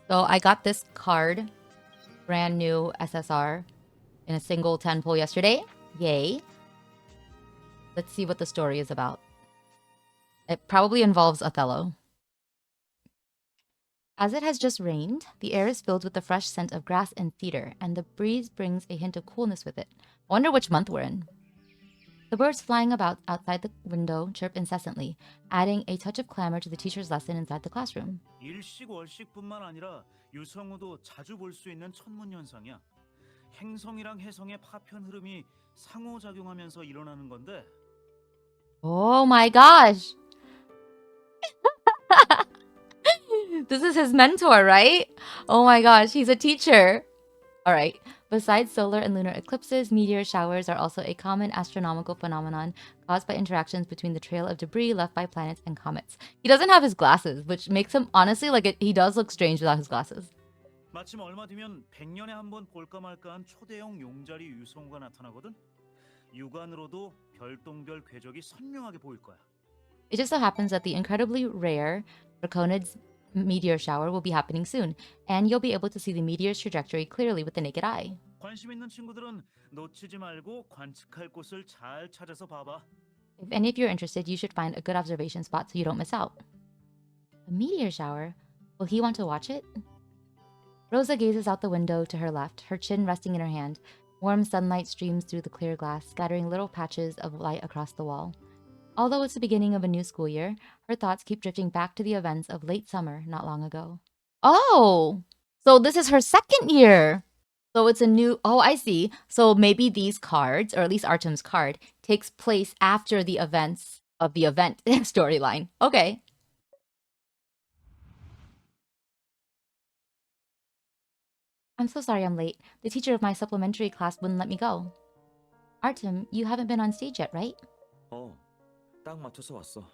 So I got this card, brand new SSR, in a single 10 pull yesterday. Yay. Let's see what the story is about. It probably involves Othello. As it has just rained, the air is filled with the fresh scent of grass and cedar, and the breeze brings a hint of coolness with it. I wonder which month we're in. The birds flying about outside the window chirp incessantly, adding a touch of clamor to the teacher's lesson inside the classroom. 일식월식뿐만 아니라 유성우도 자주 볼 수 있는 천문 현상이야. 행성이랑 혜성의 파편 흐름이 상호작용하면서 일어나는 건데. Oh my gosh! This is his mentor, right? Oh my gosh, he's a teacher. All right. Besides solar and lunar eclipses, meteor showers are also a common astronomical phenomenon caused by interactions between the trail of debris left by planets and comets. He doesn't have his glasses, which makes him honestly he does look strange without his glasses. 마침 얼마 뒤면 100년에 한 번 볼까 말까한 초대형 용자리 유성우가 나타나거든. 육안으로도 별똥별 궤적이 선명하게 보일 거야. It just so happens that the incredibly rare Draconids meteor shower will be happening soon, and you'll be able to see the meteor's trajectory clearly with the naked eye. 관심 있는 친구들은 놓치지 말고 관측할 곳을 잘 찾아서 봐봐. If any of you are interested, you should find a good observation spot so you don't miss out. A meteor shower? Will he want to watch it? Rosa gazes out the window to her left, her chin resting in her hand. Warm sunlight streams through the clear glass, scattering little patches of light across the wall. Although it's the beginning of a new school year, her thoughts keep drifting back to the events of late summer not long ago. Oh! So this is her second year! So it's a new... Oh, I see. So maybe these cards, or at least Artem's card, takes place after the events of the event storyline. Okay. I'm so sorry I'm late. The teacher of my supplementary class wouldn't let me go. Artem, you haven't been on stage yet, right? 딱 맞춰서 왔어.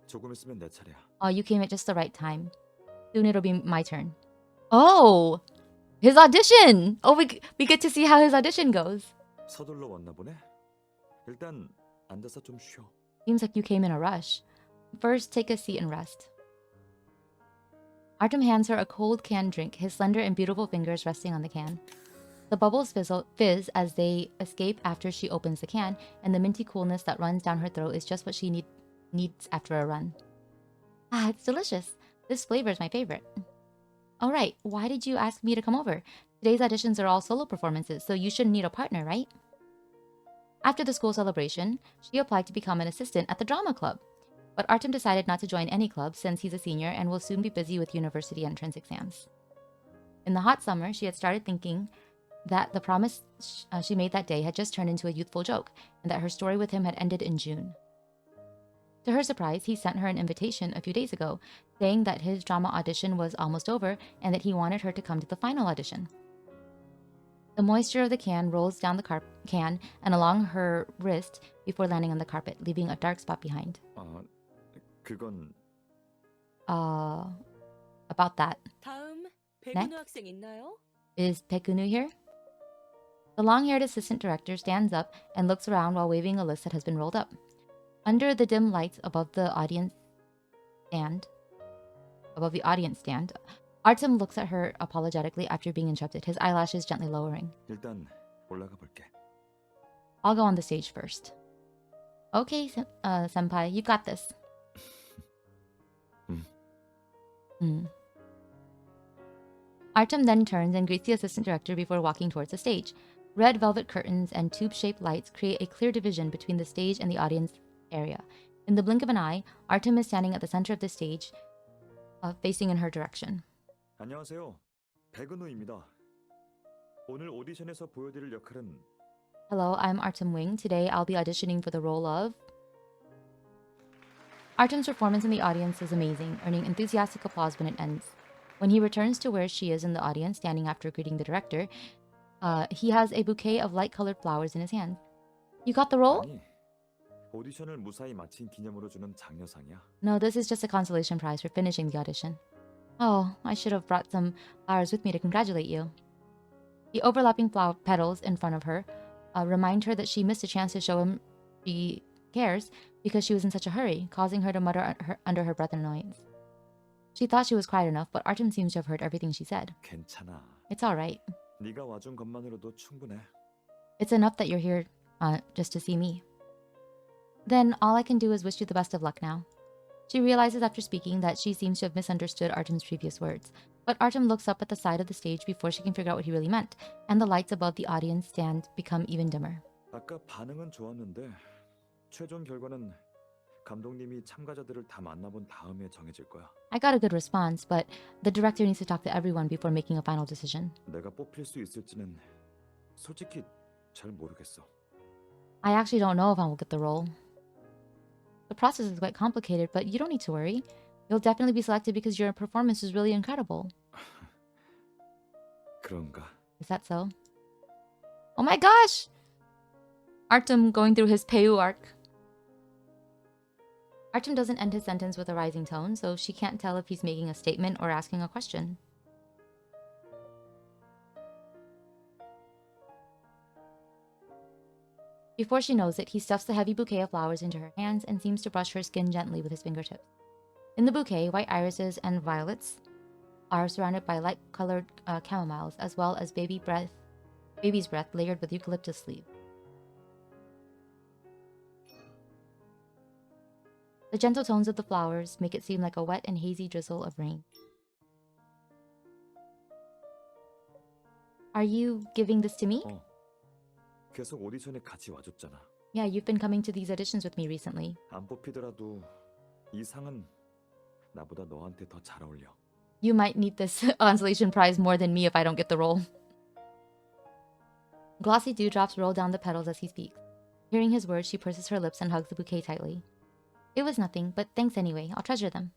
조금 있으면 내 차례야. Oh, you came at just the right time. Soon it'll be my turn. Oh! His audition! Oh, we get to see how his audition goes. 서둘러 왔나 보네. 일단 앉아서 좀 쉬어. Seems like you came in a rush. First, take a seat and rest. Artem hands her a cold canned drink, his slender and beautiful fingers resting on the can. The bubbles fizz as they escape after she opens the can, and the minty coolness that runs down her throat is just what she needs after a run. Ah, it's delicious. This flavor is my favorite. All right, why did you ask me to come over? Today's auditions are all solo performances, so you shouldn't need a partner, right? After the school celebration, she applied to become an assistant at the drama club. But Artem decided not to join any club since he's a senior and will soon be busy with university entrance exams. In the hot summer, she had started thinking that the promise she made that day had just turned into a youthful joke, and that her story with him had ended in June. To her surprise, he sent her an invitation a few days ago, saying that his drama audition was almost over and that he wanted her to come to the final audition. The moisture of the can rolls down the can and along her wrist before landing on the carpet, leaving a dark spot behind. 그건... About that. 다음 백은우 학생 있나요? Is Pekunu here? The long-haired assistant director stands up and looks around while waving a list that has been rolled up. Under the dim lights above the audience stand, Artem looks at her apologetically after being interrupted, his eyelashes gently lowering. 일단 올라가 볼게. I'll go on the stage first. Okay, senpai, you got this. Artem then turns and greets the assistant director before walking towards the stage. Red velvet curtains and tube-shaped lights create a clear division between the stage and the audience area. In the blink of an eye, Artem is standing at the center of the stage, facing in her direction. 안녕하세요. 백은우입니다. 오늘 오디션에서 보여드릴 역할은... Hello, I'm Artem Wing. Today I'll be auditioning for the role of... Artem's performance in the audience is amazing, earning enthusiastic applause when it ends. When he returns to where she is in the audience, standing after greeting the director, he has a bouquet of light-colored flowers in his hand. You got the role? 아니, 오디션을 무사히 마친 기념으로 주는 장려상이야. No, this is just a consolation prize for finishing the audition. Oh, I should have brought some flowers with me to congratulate you. The overlapping flower petals in front of her remind her that she missed a chance to show him she cares because she was in such a hurry, causing her to mutter under her breath in annoyance. She thought she was quiet enough, but Artem seems to have heard everything she said. 괜찮아. It's alright. 네가 와준 것만으로도 충분해. It's enough that you're here just to see me. Then all I can do is wish you the best of luck now. She realizes after speaking that she seems to have misunderstood Artem's previous words. But Artem looks up at the side of the stage before she can figure out what he really meant, and the lights above the audience stand become even dimmer. 아까 반응은 좋았는데 최종 결과는 감독님이 참가자들을 다 만나본 다음에 정해질 거야. I got a good response, but the director needs to talk to everyone before making a final decision. 내가 뽑힐 수 있을지는 솔직히 잘 모르겠어. I actually don't know if I will get the role. The process is quite complicated, but you don't need to worry. You'll definitely be selected because your performance is really incredible. 그런가? Is that so? Oh my gosh! Artem going through his Peiu arc. Artem doesn't end his sentence with a rising tone, so she can't tell if he's making a statement or asking a question. Before she knows it, he stuffs the heavy bouquet of flowers into her hands and seems to brush her skin gently with his fingertips. In the bouquet, white irises and violets are surrounded by light-colored chamomiles, as well as baby's breath layered with eucalyptus leaves. The gentle tones of the flowers make it seem like a wet and hazy drizzle of rain. Are you giving this to me? 계속 오디션에 같이 와줬잖아. Yeah, you've been coming to these auditions with me recently. 안 뽑히더라도 이 상은 나보다 너한테 더 잘 어울려. You might need this consolation prize more than me if I don't get the role. Glossy dewdrops roll down the petals as he speaks. Hearing his words, she purses her lips and hugs the bouquet tightly. It was nothing, but thanks anyway. I'll treasure them.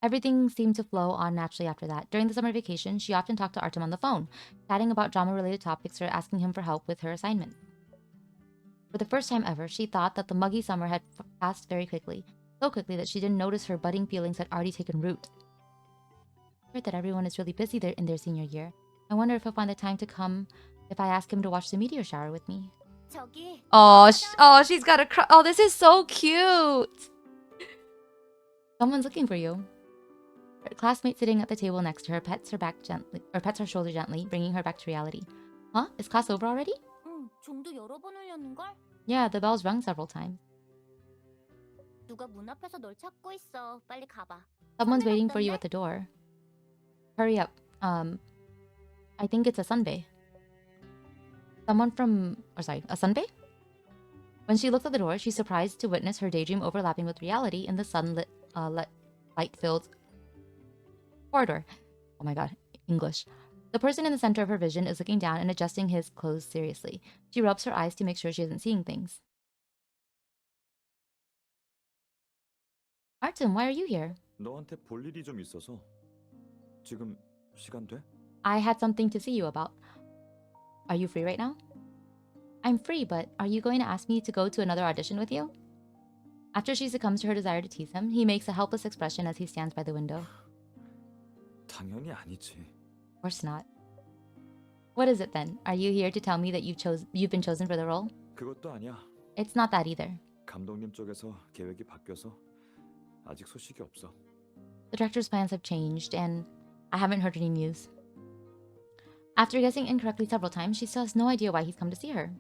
Everything seemed to flow on naturally after that. During the summer vacation, she often talked to Artem on the phone, chatting about drama-related topics or asking him for help with her assignment. For the first time ever, she thought that the muggy summer had passed very quickly, so quickly that she didn't notice her budding feelings had already taken root. I heard that everyone is really busy there in their senior year. I wonder if he'll find the time to come if I ask him to watch the meteor shower with me. Oh, she's got a crush. Oh, this is so cute. Someone's looking for you. Her classmate sitting at the table next to her pets her shoulder gently, bringing her back to reality. Huh? Is class over already? 응, 종도 여러 번 울렸는걸? Yeah, the bell's rung several times. 누가 문 앞에서 널 찾고 있어. 빨리 가봐. Someone's waiting for you at the door. Hurry up. I think it's a sunbae. A sunbae? When she looks at the door, she's surprised to witness her daydream overlapping with reality in the sunlit, light-filled corridor. Oh my god, English. The person in the center of her vision is looking down and adjusting his clothes seriously. She rubs her eyes to make sure she isn't seeing things. Artem, why are you here? 너한테 볼 일이 좀 있어서. 지금 시간 돼? I had something to see you about. Are you free right now? I'm free, but are you going to ask me to go to another audition with you? After she succumbs to her desire to tease him, he makes a helpless expression as he stands by the window. 당연히 아니지. Of course not. What is it then? Are you here to tell me that you've been chosen for the role? 그것도 아니야. It's not that either. 감독님 쪽에서 계획이 바뀌어서 아직 소식이 없어. The director's plans have changed, and I haven't heard any news. After guessing incorrectly several times, she still has no idea why he's come to see her.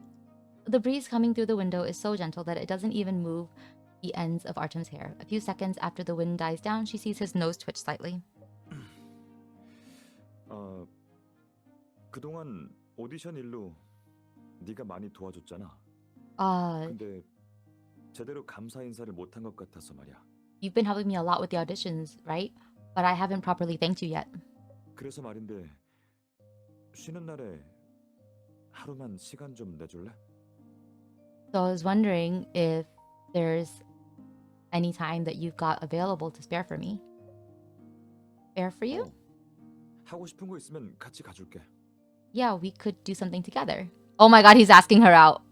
The breeze coming through the window is so gentle that it doesn't even move the ends of Artem's hair. A few seconds after the wind dies down, she sees his nose twitch slightly. 그동안 오디션 일로 네가 많이 도와줬잖아. 근데 제대로 감사 인사를 못한 것 같아서 말이야. You've been helping me a lot with the auditions, right? But I haven't properly thanked you yet. 그래서 말인데 쉬는 날에 하루만 시간 좀 내줄래? So I was wondering if there's any time that you've got available to spare for me. Spare for you? 하고 싶은 거 있으면 같이 가줄게. Yeah, we could do something together. Oh my god, he's asking her out.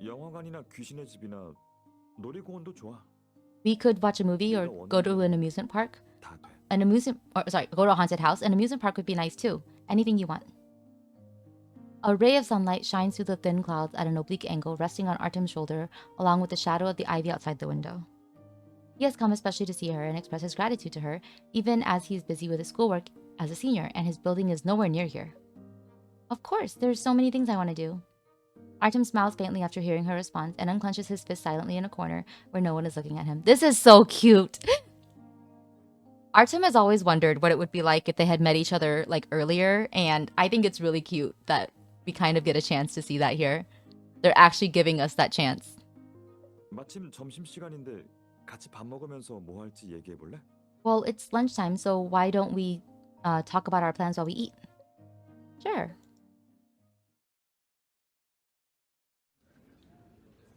영화관이나 귀신의 집이나 놀이공원도 좋아. We could watch a movie or go to an amusement park. 다 돼. Go to a haunted house. An amusement park would be nice too. Anything you want. A ray of sunlight shines through the thin clouds at an oblique angle, resting on Artem's shoulder, along with the shadow of the ivy outside the window. He has come especially to see her and express his gratitude to her, even as he is busy with his schoolwork as a senior, and his building is nowhere near here. Of course, there's so many things I want to do. Artem smiles faintly after hearing her response and unclenches his fist silently in a corner where no one is looking at him. This is so cute. Artem has always wondered what it would be like if they had met each other like earlier, and I think it's really cute that we kind of get a chance to see that here. They're actually giving us that chance. 마침 점심시간인데 같이 밥 먹으면서 뭐 할지 얘기해 볼래? Well, it's lunchtime, so why don't we talk about our plans while we eat? Sure.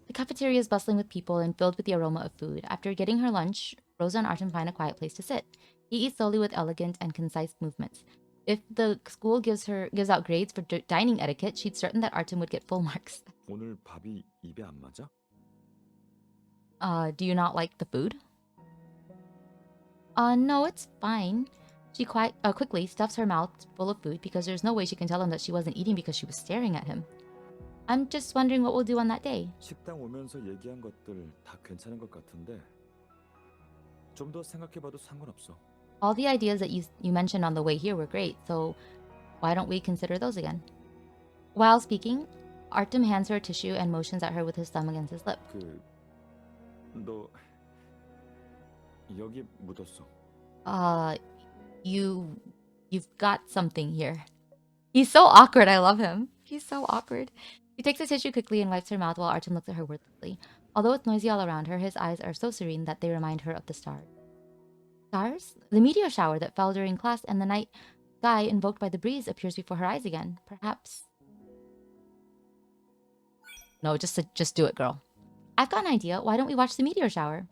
The cafeteria is bustling with people and filled with the aroma of food. After getting her lunch, Rosa and Artem find a quiet place to sit. He eats slowly with elegant and concise movements. If the school gives out grades for dining etiquette, she's certain that Artem would get full marks. 오늘 밥이 입에 안 맞아? Do you not like the food? No, it's fine. She quickly stuffs her mouth full of food because there's no way she can tell him that she wasn't eating because she was staring at him. I'm just wondering what we'll do on that day. 식당 오면서 얘기한 것들 다 괜찮은 것 같은데 좀 더 생각해봐도 상관없어. All the ideas that you mentioned on the way here were great, so why don't we consider those again? While speaking, Artem hands her a tissue and motions at her with his thumb against his lip. 너 여기 묻었어. You've got something here. He's so awkward. I love him. He's so awkward. She takes the tissue quickly and wipes her mouth while Artem looks at her wordlessly. Although it's noisy all around her, his eyes are so serene that they remind her of the stars. Stars? The meteor shower that fell during class and the night sky invoked by the breeze appears before her eyes again. Perhaps... No, just do it, girl. I've got an idea. Why don't we watch the meteor shower?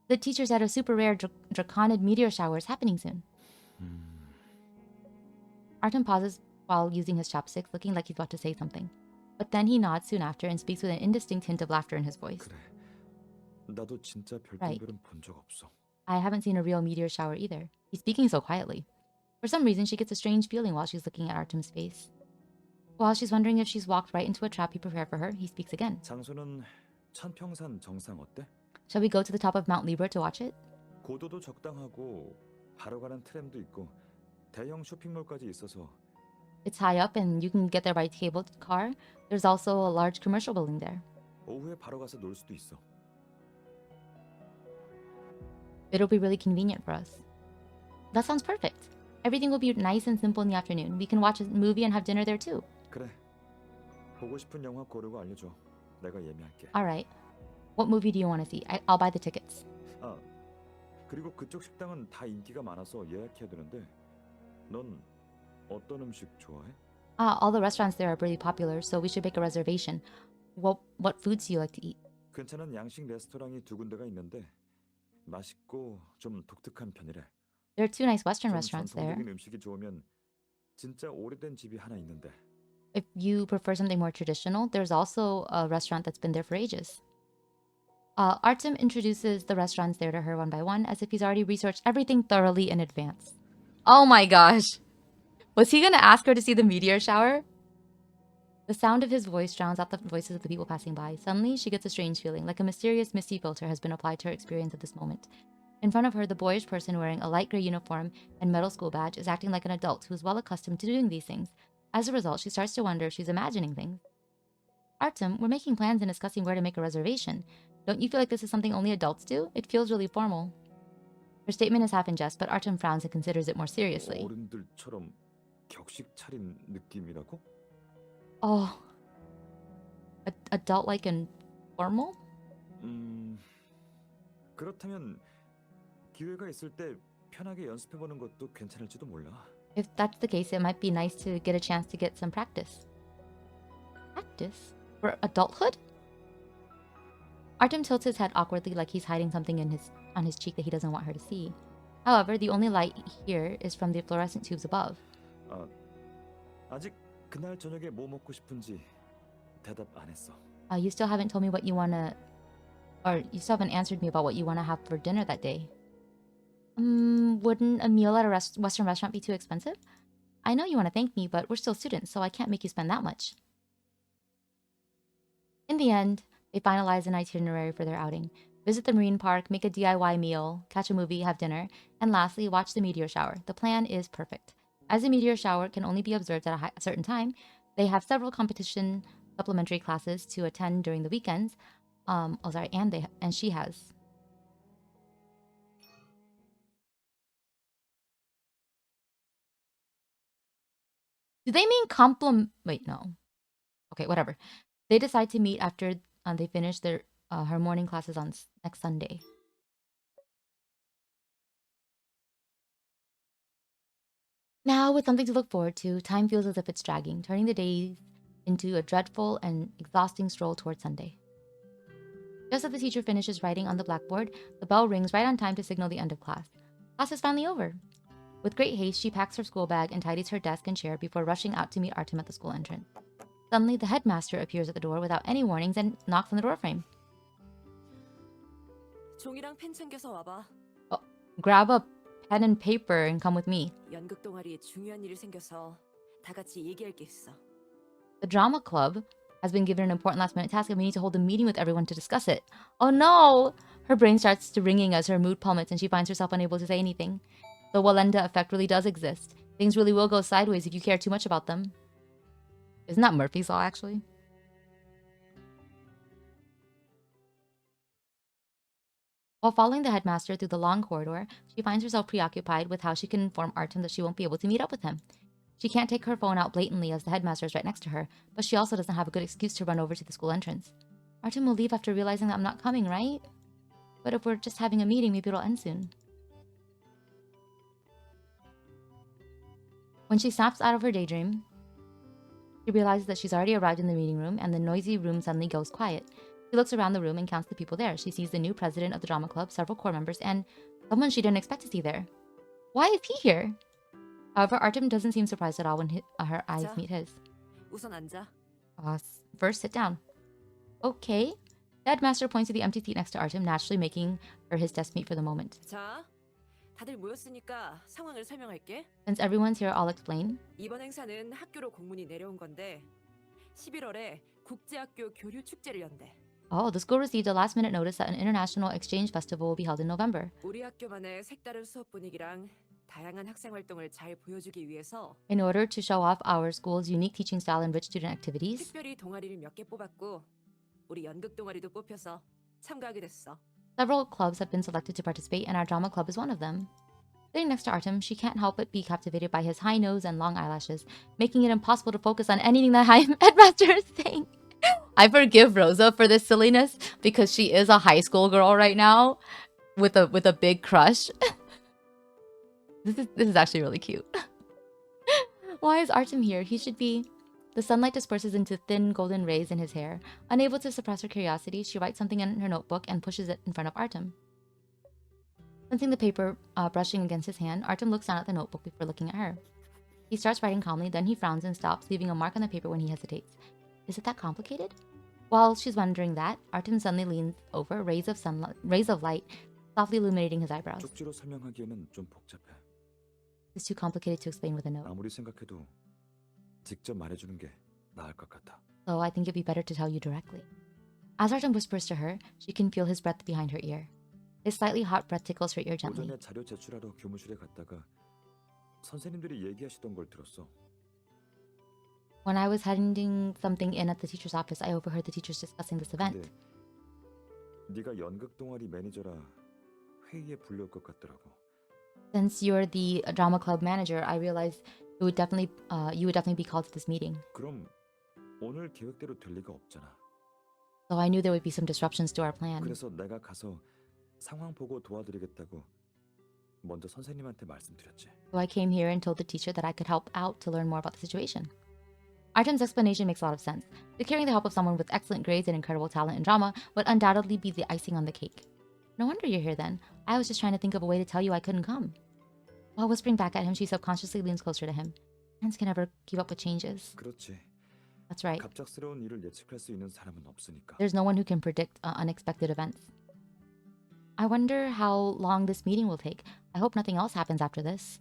The teacher said a super rare draconid meteor shower is happening soon. Artem pauses while using his chopsticks, looking like he's about to say something. But then he nods soon after and speaks with an indistinct hint of laughter in his voice. 그래. 나도 진짜 Right. 별똥별은 본 적 없어. I haven't seen a real meteor shower either. He's speaking so quietly. For some reason, she gets a strange feeling while she's looking at Artem's face. While she's wondering if she's walked right into a trap he prepared for her, he speaks again. 장소는 천평산 정상 어때? Shall we go to the top of Mount Liber to watch it? 고도도 적당하고 바로 가는 트램도 있고 대형 쇼핑몰까지 있어서 It's high up and you can get there by cable car. There's also a large commercial building there. 오후에 바로 가서 놀 수도 있어. It'll be really convenient for us. That sounds perfect. Everything will be nice and simple in the afternoon. We can watch a movie and have dinner there too. 그래. 보고 싶은 영화 고르고 알려줘. 내가 예매할게. Alright. What movie do you want to see? I'll buy the tickets. 아, 그리고 그쪽 식당은 다 인기가 많아서 예약해야 되는데 넌 어떤 음식 좋아해? All the restaurants there are really popular, so we should make a reservation. What foods do you like to eat? 괜찮은 양식 레스토랑이 두 군데가 있는데 맛있고 좀 독특한 편이래. There are two nice Western 좀 restaurants there. 전통적인 음식이 좋으면 진짜 오래된 집이 하나 있는데. If you prefer something more traditional, there's also a restaurant that's been there for ages. Artem introduces the restaurants there to her one by one, as if he's already researched everything thoroughly in advance. Oh my gosh! Was he gonna ask her to see the meteor shower? The sound of his voice drowns out the voices of the people passing by. Suddenly, she gets a strange feeling, like a mysterious misty filter has been applied to her experience at this moment. In front of her, the boyish person wearing a light gray uniform and metal school badge is acting like an adult who is well accustomed to doing these things. As a result, she starts to wonder if she's imagining things. Artem, we're making plans and discussing where to make a reservation. Don't you feel like this is something only adults do? It feels really formal. Her statement is half in jest, but Artem frowns and considers it more seriously. 어른들처럼 격식 차린 느낌이라고? Oh. Adult-like and formal? 그렇다면 기회가 있을 때 편하게 연습해보는 것도 괜찮을지도 몰라. If that's the case, it might be nice to get a chance to get some practice. Practice? For adulthood? Artem tilts his head awkwardly like he's hiding something on his cheek that he doesn't want her to see. However, the only light here is from the fluorescent tubes above. 아직 그날 저녁에 뭐 먹고 싶은지 대답 안 했어. You still haven't told me what you wanna... Or you still haven't answered me about what you wanna have for dinner that day. Wouldn't a meal at a Western restaurant be too expensive? I know you want to thank me, but we're still students, so I can't make you spend that much. In the end, they finalize an itinerary for their outing. visit the marine park, make a DIY meal, catch a movie, have dinner, and lastly, watch the meteor shower. The plan is perfect. As the meteor shower can only be observed at a certain time, they have several competition supplementary classes to attend during the weekends. And she has. Do they mean compliment? Wait, no. Okay, whatever. They decide to meet after they finish their her morning classes on next Sunday. Now, with something to look forward to, time feels as if it's dragging, turning the days into a dreadful and exhausting stroll towards Sunday. Just as the teacher finishes writing on the blackboard, the bell rings right on time to signal the end of class. Class is finally over. With great haste, she packs her school bag and tidies her desk and chair before rushing out to meet Artem at the school entrance. Suddenly, the headmaster appears at the door without any warnings and knocks on the doorframe. 종이랑 펜 챙겨서 와봐. Oh, grab a pen and paper and come with me. 연극 동아리에 중요한 일이 생겨서 다 같이 얘기할 게 있어. The drama club has been given an important last-minute task and we need to hold a meeting with everyone to discuss it. Oh no! Her brain starts to ringing as her mood plummets and she finds herself unable to say anything. The Walenda effect really does exist. Things really will go sideways if you care too much about them. Isn't that Murphy's Law, actually? While following the headmaster through the long corridor, she finds herself preoccupied with how she can inform Artem that she won't be able to meet up with him. She can't take her phone out blatantly as the headmaster is right next to her, but she also doesn't have a good excuse to run over to the school entrance. Artem will leave after realizing that I'm not coming, right? But if we're just having a meeting, maybe it'll end soon. When she snaps out of her daydream, she realizes that she's already arrived in the meeting room and the noisy room suddenly goes quiet. She looks around the room and counts the people there. She sees the new president of the drama club, several core members, and someone she didn't expect to see there. Why is he here? However, Artem doesn't seem surprised at all when her eyes meet his. 우선 앉아. First, sit down. Okay. The headmaster points to the empty seat next to Artem, naturally making her his desk mate for the moment. 자, 다들 모였으니까 상황을 설명할게. Since everyone's here, I'll explain. 이번 행사는 학교로 공문이 내려온 건데 11월에 국제학교 교류 축제를 연대. Oh, the school received a last-minute notice that an international exchange festival will be held in November. 우리 학교만의 색다른 수업 분위기랑 다양한 학생 활동을 잘 보여주기 위해서 In order to show off our school's unique teaching style and rich student activities, 특별히 동아리를 몇 개 뽑았고 우리 연극 동아리도 뽑혀서 참가하게 됐어. several clubs have been selected to participate, and our drama club is one of them. Sitting next to Artem, she can't help but be captivated by his high nose and long eyelashes, making it impossible to focus on anything the headmaster is saying. I forgive Rosa for this silliness because she is a high school girl right now with a big crush. This is actually really cute. Why is Artem here? He should be... The sunlight disperses into thin golden rays in his hair. Unable to suppress her curiosity, she writes something in her notebook and pushes it in front of Artem. Sensing the paper brushing against his hand, Artem looks down at the notebook before looking at her. He starts writing calmly, then he frowns and stops, leaving a mark on the paper when he hesitates. Is it that complicated? While she's wondering that, Artem suddenly leans over, rays of light softly illuminating his eyebrows. 쪽지로 설명하기에는 좀 복잡해. It's too complicated to explain with a note. 아무리 생각해도 직접 말해주는 게 나을 것 같아. So I think it'd be better to tell you directly. As Artem whispers to her, she can feel his breath behind her ear. His slightly hot breath tickles her ear gently. 오전에 자료 제출하러 교무실에 갔다가 선생님들이 얘기하시던 걸 들었어. When I was handing something in at the teacher's office, I overheard the teachers discussing this event. 네가 연극 동아리 매니저라 회의에 불려올 것 같더라고. Since you're the drama club manager, I realized you would definitely be called to this meeting. 그럼 오늘 계획대로 될 리가 없잖아. So I knew there would be some disruptions to our plan. 그래서 내가 가서 상황 보고 도와드리겠다고 먼저 선생님한테 말씀드렸지. So I came here and told the teacher that I could help out to learn more about the situation. Artem's explanation makes a lot of sense. Securing the help of someone with excellent grades and incredible talent in drama would undoubtedly be the icing on the cake. No wonder you're here then. I was just trying to think of a way to tell you I couldn't come. While whispering back at him, she subconsciously leans closer to him. Hands can never keep up with changes. 그렇지. That's right. 갑작스러운 일을 예측할 수 있는 사람은 없으니까. There's no one who can predict unexpected events. I wonder how long this meeting will take. I hope nothing else happens after this.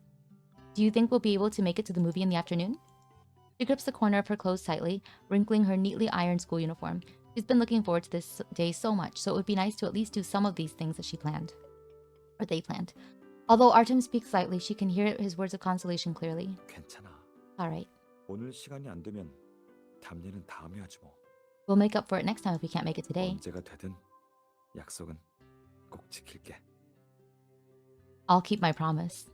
Do you think we'll be able to make it to the movie in the afternoon? She grips the corner of her clothes tightly, wrinkling her neatly ironed school uniform. She's been looking forward to this day so much, so it would be nice to at least do some of these things that she planned. Or they planned. Although Artem speaks lightly, she can hear his words of consolation clearly. 괜찮아. Alright. 오늘 시간이 안 되면 답례는 다음에 하지 뭐. We'll make up for it next time if we can't make it today. 언제가 되든 약속은 꼭 지킬게. I'll keep my promise.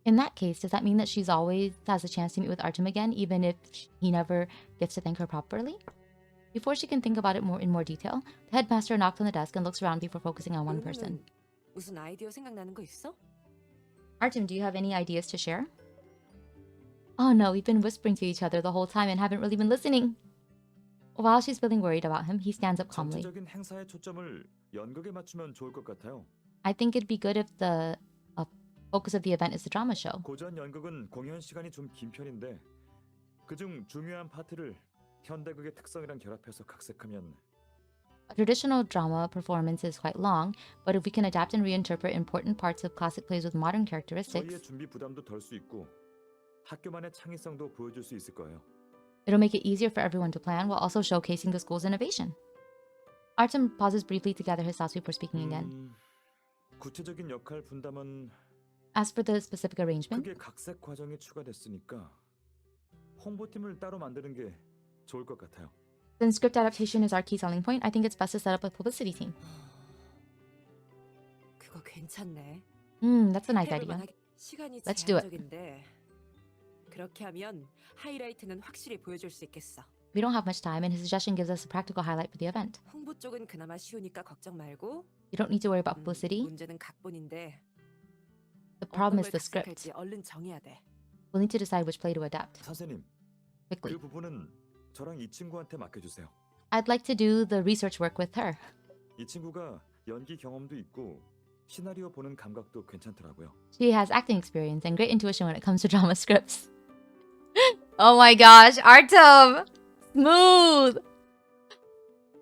In that case, does that mean that she's always has a chance to meet with Artem again, even if he never gets to thank her properly? Before she can think about it in more detail, the headmaster knocks on the desk and looks around before focusing on one person. 무슨 아이디어 생각나는 거 있어? Artem, do you have any ideas to share? Oh no, we've been whispering to each other the whole time and haven't really been listening. While she's feeling worried about him, he stands up calmly. 전체적인 행사의 초점을 연극에 맞추면 좋을 것 같아요. I think it'd be good if the focus of the event is the drama show. 고전 연극은 공연 시간이 좀 긴 편인데 그중 중요한 파트를 현대극의 특성이랑 결합해서 각색하면 A traditional drama performance is quite long, but if we can adapt and reinterpret important parts of classic plays with modern characteristics, 저희의 준비 부담도 덜 수 있고 학교만의 창의성도 보여줄 수 있을 거예요. it'll make it easier for everyone to plan while also showcasing the school's innovation. Artem pauses briefly to gather his thoughts before speaking again. 구체적인 역할 분담은 As for the specific arrangement, 그게 각색 과정이 추가됐으니까 홍보팀을 따로 만드는 게 좋을 것 같아요. since script adaptation is our key selling point, I think it's best to set up a publicity team. 그거 괜찮네. That's a nice idea. 해볼만 시간이 Let's do it. 제한적인데 그렇게 하면 하이라이트는 확실히 보여줄 수 있겠어. We don't have much time, and his suggestion gives us a practical highlight for the event. 홍보 쪽은 그나마 쉬우니까 걱정 말고. You don't need to worry about publicity. 문제는 각본인데. The problem 어떤 is 걸 the script. 각색할지 얼른 정해야 돼. We'll need to decide which play to adapt 선생님, quickly. 그 부분은 저랑 이 친구한테 맡겨주세요. I'd like to do the research work with her. 이 친구가 연기 경험도 있고 시나리오 보는 감각도 괜찮더라고요. She has acting experience and great intuition when it comes to drama scripts. Oh my gosh, Artem! Smooth!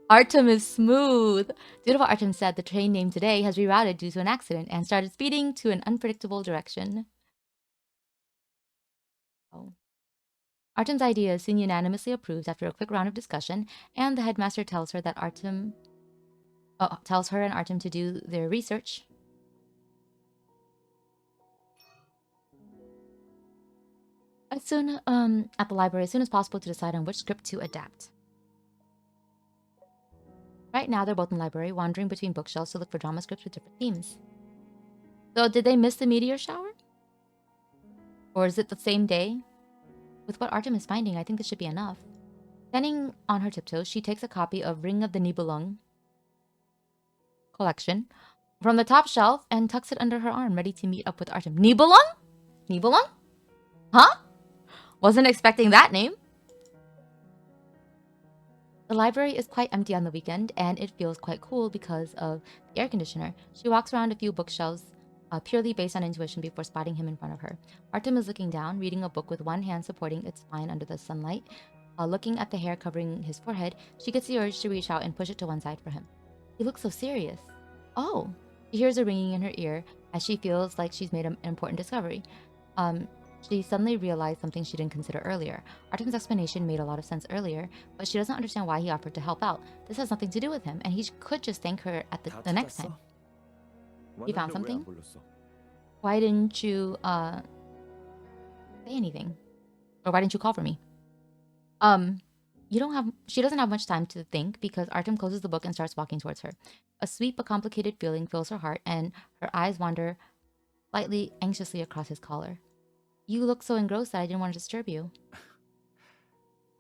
Artem is smooth. Due to what Artem said, the train named today has rerouted due to an accident and started speeding to an unpredictable direction. Oh. Artem's idea is soon unanimously approved after a quick round of discussion, and the headmaster tells her that tells her and Artem to do their research. At the library as soon as possible to decide on which script to adapt. Right now, they're both in the library, wandering between bookshelves to look for drama scripts with different themes. So, did they miss the meteor shower? Or is it the same day? With what Artem is finding, I think this should be enough. Standing on her tiptoes, she takes a copy of Ring of the Nibelung collection from the top shelf and tucks it under her arm, ready to meet up with Artem. Nibelung? Nibelung? Huh? Wasn't expecting that name. The library is quite empty on the weekend, and it feels quite cool because of the air conditioner. She walks around a few bookshelves, purely based on intuition before spotting him in front of her. Artem is looking down, reading a book with one hand supporting its spine under the sunlight. Looking at the hair covering his forehead, she gets the urge to reach out and push it to one side for him. He looks so serious. Oh! She hears a ringing in her ear as she feels like she's made an important discovery. She suddenly realized something she didn't consider earlier. Artem's explanation made a lot of sense earlier, but she doesn't understand why he offered to help out. This has nothing to do with him, and he could just thank her at the next time. You found something? Why didn't you say anything? Or why didn't you call for me? She doesn't have much time to think because Artem closes the book and starts walking towards her. A sweet but complicated feeling fills her heart, and her eyes wander slightly anxiously across his collar. You look so engrossed that I didn't want to disturb you.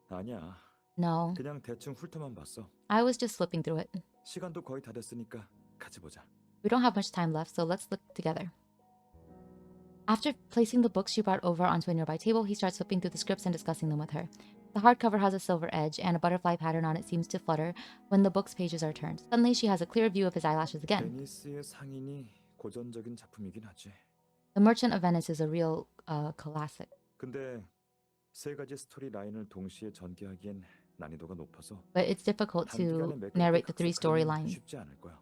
아니야. No. 그냥 대충 훑어만 봤어. I was just flipping through it. 시간도 거의 다 됐으니까 같이 보자. We don't have much time left, so let's look together. After placing the books she brought over onto a nearby table, he starts flipping through the scripts and discussing them with her. The hardcover has a silver edge, and a butterfly pattern on it seems to flutter when the book's pages are turned. Suddenly, she has a clear view of his eyelashes again. 베니스의 상인이 고전적인 작품이긴 하지. The Merchant of Venice is a real classic. 근데 세 가지 스토리 라인을 동시에 전개하기엔 난이도가 높아서 But it's difficult to 단기간에 narrate the three 각색하기는 storylines. 쉽지 않을 거야.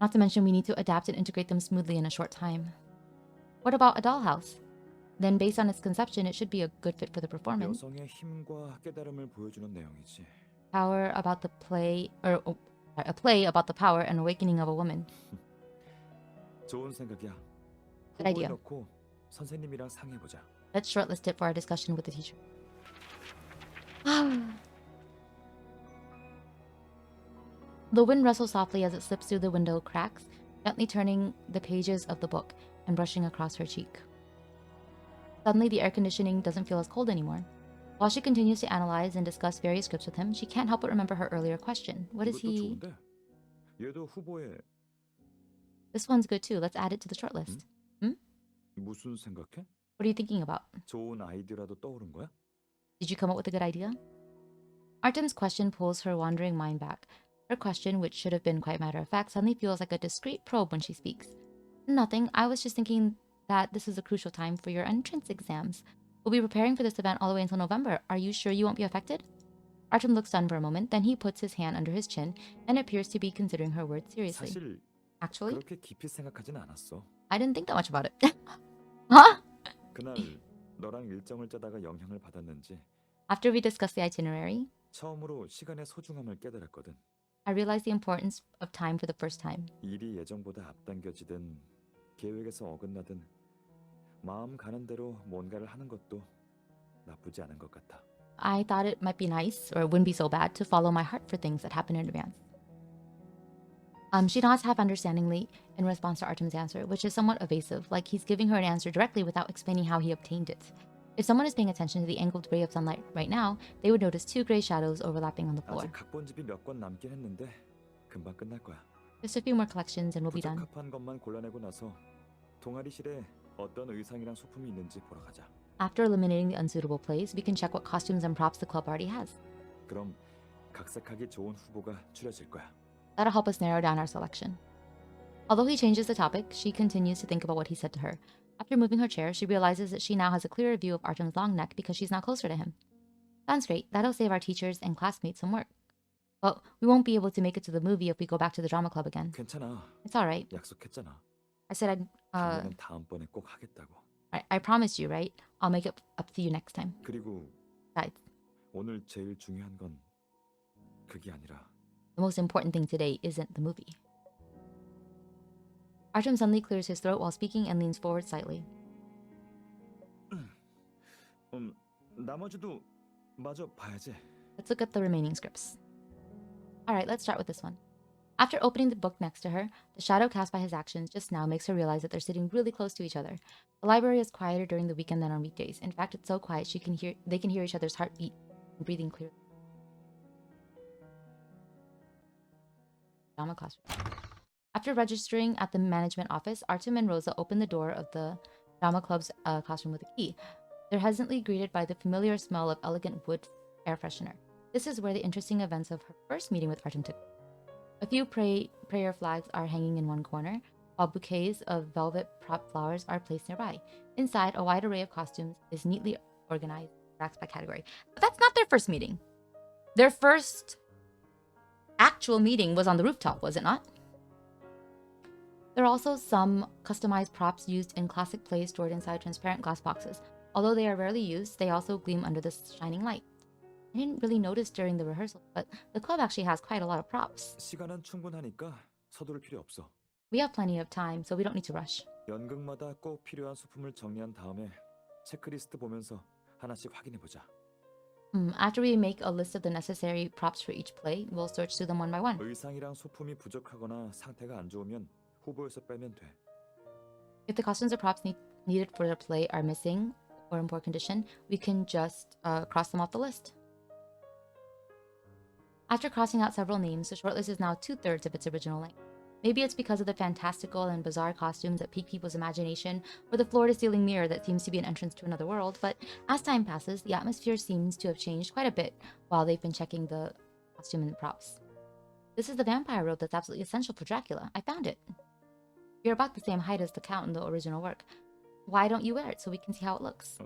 Not to mention, we need to adapt and integrate them smoothly in a short time. What about a dollhouse? Then, based on its conception, it should be a good fit for the performance. 여성의 힘과 깨달음을 보여주는 내용이지. power about the play, or a play about the power and awakening of a woman. 좋은 생각이야. Good 후보에 idea. 넣고 선생님이랑 상의해보자. Let's shortlist it for our discussion with the teacher. The wind rustles softly as it slips through the window cracks, gently turning the pages of the book and brushing across her cheek. Suddenly, the air conditioning doesn't feel as cold anymore. While she continues to analyze and discuss various scripts with him, she can't help but remember her earlier question. What is 이것도 he... 좋은데. 얘도 후보에 This one's good too. Let's add it to the shortlist. 무슨 생각해? What are you thinking about? 좋은 아이디어라도 떠오른 거야? Did you come up with a good idea? Artem's question pulls her wandering mind back. Her question, which should have been quite matter-of-fact, suddenly feels like a discreet probe when she speaks. Nothing. I was just thinking that this is a crucial time for your entrance exams. We'll be preparing for this event all the way until November. Are you sure you won't be affected? Artem looks stunned for a moment, then he puts his hand under his chin and appears to be considering her words seriously. 사실 Actually, 그렇게 깊이 생각하진 않았어. I didn't think that much about it. Huh? 그날 너랑 일정을 짜다가 영향을 받았는지 After we discussed the itinerary, 처음으로 시간의 소중함을 깨달았거든. I realized the importance of time for the first time. 일이 예정보다 앞당겨지든 계획에서 어긋나든 마음 가는 대로 뭔가를 하는 것도 나쁘지 않은 것 같아. I thought it might be nice, or it wouldn't be so bad, to follow my heart for things that happen in advance. She nods half understandingly in response to Artem's answer, which is somewhat evasive, like he's giving her an answer directly without explaining how he obtained it. If someone is paying attention to the angled ray of sunlight right now, they would notice two gray shadows overlapping on the floor. 아직 각본집이 몇 권 남긴 했는데 금방 끝날 거야. Just a few more collections and we'll be done. 부적합한 것만 골라내고 나서 동아리실에 어떤 의상이랑 소품이 있는지 보러 가자. After eliminating the unsuitable plays, we can check what costumes and props the club already has. 그럼 각색하기 좋은 후보가 추려질 거야. That'll help us narrow down our selection. Although he changes the topic, she continues to think about what he said to her. After moving her chair, she realizes that she now has a clearer view of Artem's long neck because she's now closer to him. Sounds great. That'll save our teachers and classmates some work. But we won't be able to make it to the movie if we go back to the drama club again. 괜찮아. It's alright. 약속했잖아. I said 당연은 다음번에 꼭 하겠다고. I promised you, right? I'll make it up to you next time. 그리고 Besides, 오늘 제일 중요한 건 그게 아니라 the most important thing today isn't the movie. Artem suddenly clears his throat while speaking and leans forward slightly. 나머지도 마저 봐야지. Let's look at the remaining scripts. Alright, let's start with this one. After opening the book next to her, the shadow cast by his actions just now makes her realize that they're sitting really close to each other. The library is quieter during the weekend than on weekdays. In fact, it's so quiet they can hear each other's heartbeat and breathing clearly. Drama classroom. After registering at the management office, Artem and Rosa open the door of the drama club's classroom with a key. They're hesitantly greeted by the familiar smell of elegant wood air freshener. This is where the interesting events of her first meeting with Artem took place. A few prayer flags are hanging in one corner, while bouquets of velvet prop flowers are placed nearby. Inside, a wide array of costumes is neatly organized, racks by category. But that's not their first meeting. Their first actual meeting was on the rooftop, was it not? There are also some customized props used in classic plays stored inside transparent glass boxes. Although they are rarely used, they also gleam under the shining light. I didn't really notice during the rehearsal, but the club actually has quite a lot of props. 시간은 충분하니까 서두를 필요 없어. We have plenty of time, so we don't need to rush. 연극마다 꼭 필요한 소품을 정리한 다음에 체크리스트 보면서 하나씩 확인해 보자. After we make a list of the necessary props for each play, we'll search through them one by one. 의상이랑 소품이 부족하거나 상태가 안 좋으면 후보에서 빼면 돼. If the costumes or props needed for the play are missing or in poor condition, we can just cross them off the list. After crossing out several names, the shortlist is now 2/3 of its original length. Maybe it's because of the fantastical and bizarre costumes that pique people's imagination, or the floor-to-ceiling mirror that seems to be an entrance to another world, but as time passes, the atmosphere seems to have changed quite a bit while they've been checking the costume and props. This is the vampire robe that's absolutely essential for Dracula. I found it. You're about the same height as the Count in the original work. Why don't you wear it so we can see how it looks?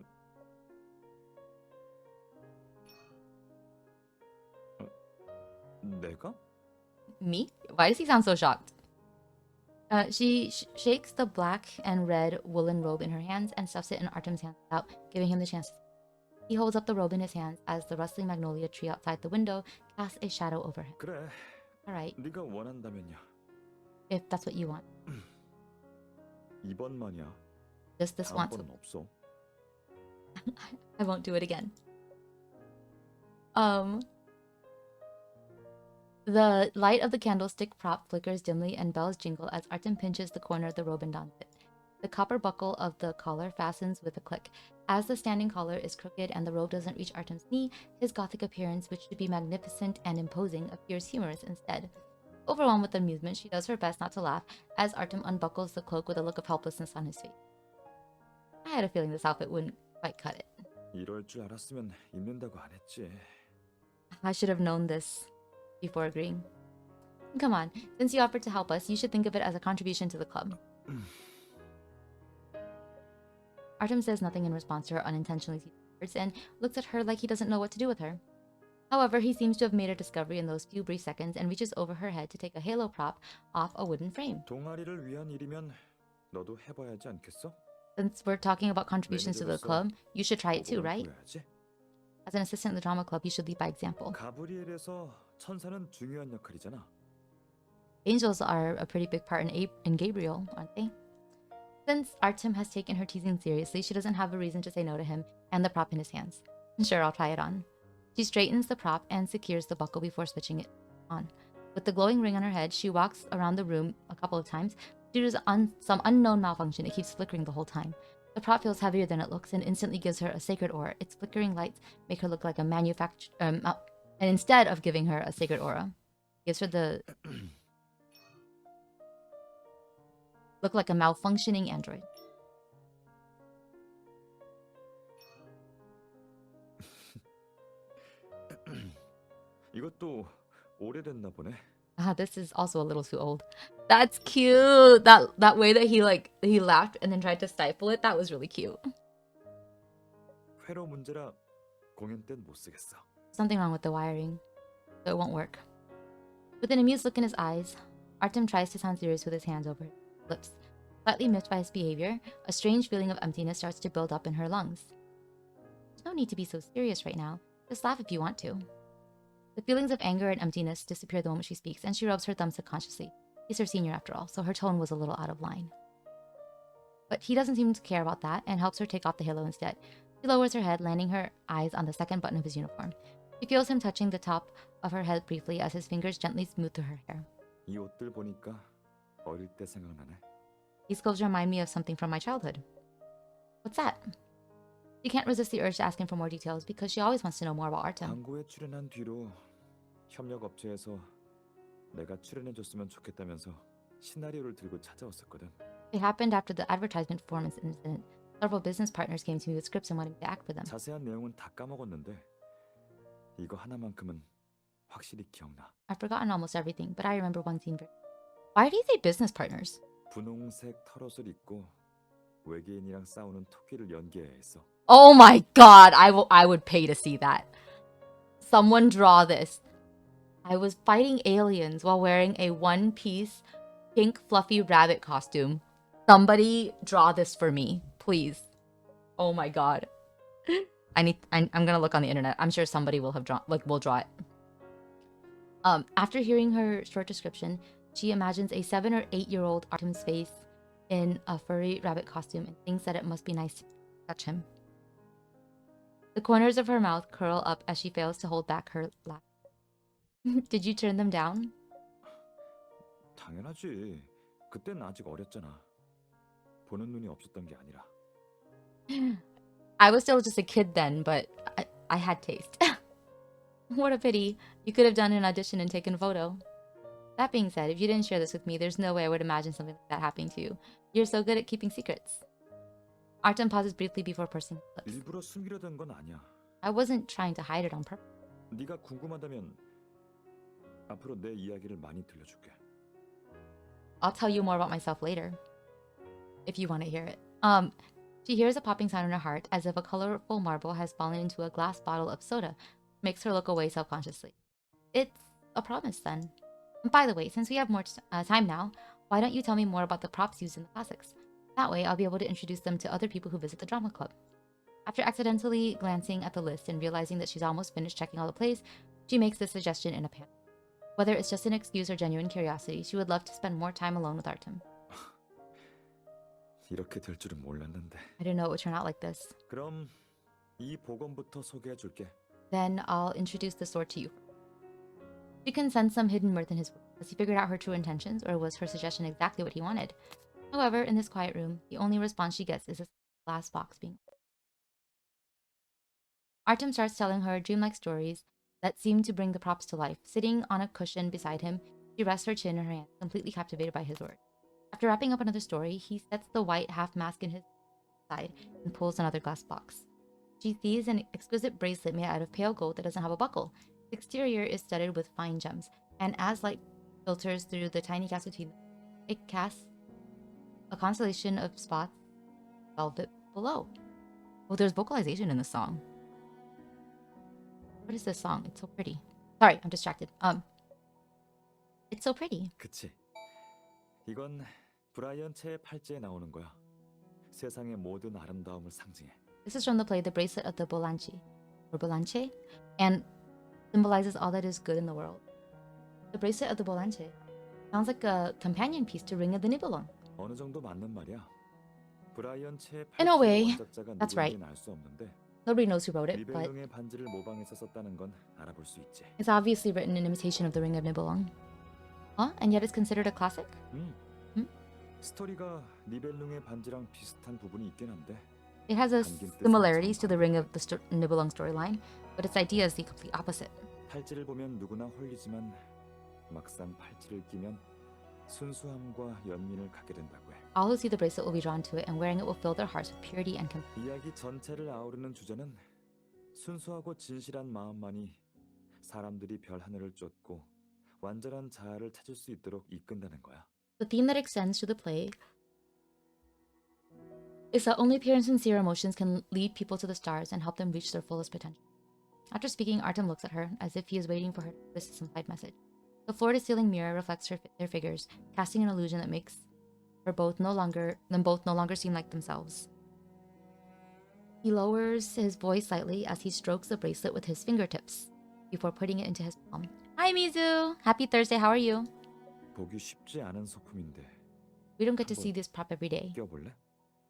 내가? Me? Why does he sound so shocked? She shakes the black and red woolen robe in her hands and stuffs it in Artem's hands without giving him the chance to see. He holds up the robe in his hands as the rustling magnolia tree outside the window casts a shadow over him. 그래, Alright, 네가 원한다면야. if that's what you want. 이번만이야. Just this once. 다음번은 없어. I won't do it again. The light of the candlestick prop flickers dimly and bells jingle as Artem pinches the corner of the robe and dons it. The copper buckle of the collar fastens with a click. As the standing collar is crooked and the robe doesn't reach Artem's knee, his gothic appearance, which should be magnificent and imposing, appears humorous instead. Overwhelmed with amusement, she does her best not to laugh as Artem unbuckles the cloak with a look of helplessness on his face. I had a feeling this outfit wouldn't quite cut it. 이럴 줄 알았으면 입는다고 안 했지. I should have known this before agreeing. Come on, since you offered to help us, you should think of it as a contribution to the club. Artem says nothing in response to her unintentionally teasing words and looks at her like he doesn't know what to do with her. However, he seems to have made a discovery in those few brief seconds and reaches over her head to take a halo prop off a wooden frame. 동아리를 위한 일이면 너도 해봐야지 않겠어? Since we're talking about contributions to the club, you should try it too, 모범을 right? 보여야지. As an assistant in the drama club, you should lead by example. 가브리엘에서 천사는 중요한 역할이잖아. Angels are a pretty big part in Gabriel, aren't they? Since Artem has taken her teasing seriously, she doesn't have a reason to say no to him and the prop in his hands. Sure, I'll try it on. She straightens the prop and secures the buckle before switching it on. With the glowing ring on her head, she walks around the room a couple of times. Due to some unknown malfunction, it keeps flickering the whole time. The prop feels heavier than it looks and instantly gives her a sacred aura. Its flickering lights make her look like a and instead of giving her a sacred aura, gives her the look like a malfunctioning android. 이것도 오래됐나 보네. This is also a little too old. That's cute. That way that he laughed and then tried to stifle it. That was really cute. 회로 문제라 공연 땐 못 쓰겠어. Something wrong with the wiring, so it won't work. With an amused look in his eyes, Artem tries to sound serious with his hands over his lips. Slightly miffed by his behavior, a strange feeling of emptiness starts to build up in her lungs. There's no need to be so serious right now. Just laugh if you want to. The feelings of anger and emptiness disappear the moment she speaks, and she rubs her thumb subconsciously. He's her senior after all, so her tone was a little out of line. But he doesn't seem to care about that and helps her take off the halo instead. She lowers her head, landing her eyes on the second button of his uniform. She feels him touching the top of her head briefly as his fingers gently smooth through her hair. 이 옷들 보니까 어릴 때 생각나네. These clothes remind me of something from my childhood. What's that? She can't resist the urge to ask him for more details because she always wants to know more about Artem. 광고에 출연한 뒤로 협력 업체에서 내가 출연해줬으면 좋겠다면서 시나리오를 들고 찾아왔었거든. It happened after the advertisement performance incident. Several business partners came to me with scripts and wanted me to act for them. 자세한 내용은 다 까먹었는데 이거 하나만큼은 확실히 기억나. I've forgotten almost everything, but I remember one scene very. Why do you say business partners? 분홍색 털옷을 입고 외계인이랑 싸우는 토끼를 연기해야 했어. Oh my god, I would pay to see that. Someone draw this. I was fighting aliens while wearing a one-piece pink fluffy rabbit costume. Somebody draw this for me, please. Oh my god. I'm gonna look on the internet. I'm sure somebody will have will draw it. After hearing her short description, she imagines a 7 or 8-year-old Artem's face in a furry rabbit costume and thinks that it must be nice to touch him. The corners of her mouth curl up as she fails to hold back her laugh. Did you turn them down? 당연하지. 그땐 아직 어렸잖아. 보는 눈이 없었던 게 아니라. I was still just a kid then, but I had taste. What a pity. You could have done an audition and taken a photo. That being said, if you didn't share this with me, there's no way I would imagine something like that happening to you. You're so good at keeping secrets. Artem pauses briefly before pursing his lips. 일부러 숨기려던 건 아니야. I wasn't trying to hide it on purpose. 네가 궁금하다면 앞으로 내 이야기를 많이 들려줄게. I'll tell you more about myself later, if you want to hear it. She hears a popping sound in her heart, as if a colorful marble has fallen into a glass bottle of soda, makes her look away self-consciously. It's a promise, then. By the way, since we have more time now, why don't you tell me more about the props used in the classics? That way, I'll be able to introduce them to other people who visit the drama club. After accidentally glancing at the list and realizing that she's almost finished checking all the plays, she makes the suggestion in a panic. Whether it's just an excuse or genuine curiosity, she would love to spend more time alone with Artem. 이렇게 될 줄은 몰랐는데. I didn't know it would turn out like this. 그럼 이 복원부터 소개해 줄게. Then I'll introduce the sword to you. She can sense some hidden mirth in his voice. Has he figured out her true intentions, or was her suggestion exactly what he wanted? However, in this quiet room, the only response she gets is a glass box being opened. Artem starts telling her dreamlike stories that seem to bring the props to life. Sitting on a cushion beside him, she rests her chin in her hand, completely captivated by his words. After wrapping up another story, he sets the white half mask in his side and pulls another glass box. She sees an exquisite bracelet made out of pale gold that doesn't have a buckle. The exterior is studded with fine gems, and as light filters through the tiny gaps between them, it casts a constellation of spots velvet below. Oh, there's vocalization in the song. What is this song? It's so pretty. Sorry, I'm distracted. It's so pretty. 그치. 이건 브라이언체의 팔찌에 나오는 거야. 세상의 모든 아름다움을 상징해. This is from the play The Bracelet of the Bolanchi, or Bolanche, and symbolizes all that is good in the world. The Bracelet of the Bolanche sounds like a companion piece to Ring of the Nibelung. 어느 정도 맞는 말이야. 브라이언체의 In a way, 팔찌의 원작자가 that's right. 누구인지는 알 수 없는데 Nobody knows who wrote it, but 니벨룽의 반지를 모방해서 썼다는 건 알아볼 수 있지. it's obviously written in imitation of the Ring of Nibelung. Huh? And yet it's considered a classic? 스토리가 니벨룽의 반지랑 비슷한 부분이 있긴 한데 It has similarities to the Ring of the Nibelung storyline, but its idea is the complete opposite. 팔찌를 보면 누구나 홀리지만 막상 팔찌를 끼면 순수함과 연민을 갖게 된다고 해. All who see the bracelet will be drawn to it, and wearing it will fill their hearts with purity and compassion. 이야기 전체를 아우르는 주제는 순수하고 진실한 마음만이 사람들이 별 하늘을 쫓고 완전한 자아를 찾을 수 있도록 이끈다는 거야. The theme that extends to the play is that only pure and sincere emotions can lead people to the stars and help them reach their fullest potential. After speaking, Artem looks at her as if he is waiting for her to twist some side message. The floor-to-ceiling mirror reflects their figures, casting an illusion that makes them both no longer seem like themselves. He lowers his voice slightly as he strokes the bracelet with his fingertips before putting it into his palm. Hi, Mizu! Happy Thursday, how are you? 보기 쉽지 않은 소품인데 We don't get to see this prop every day. 껴볼래?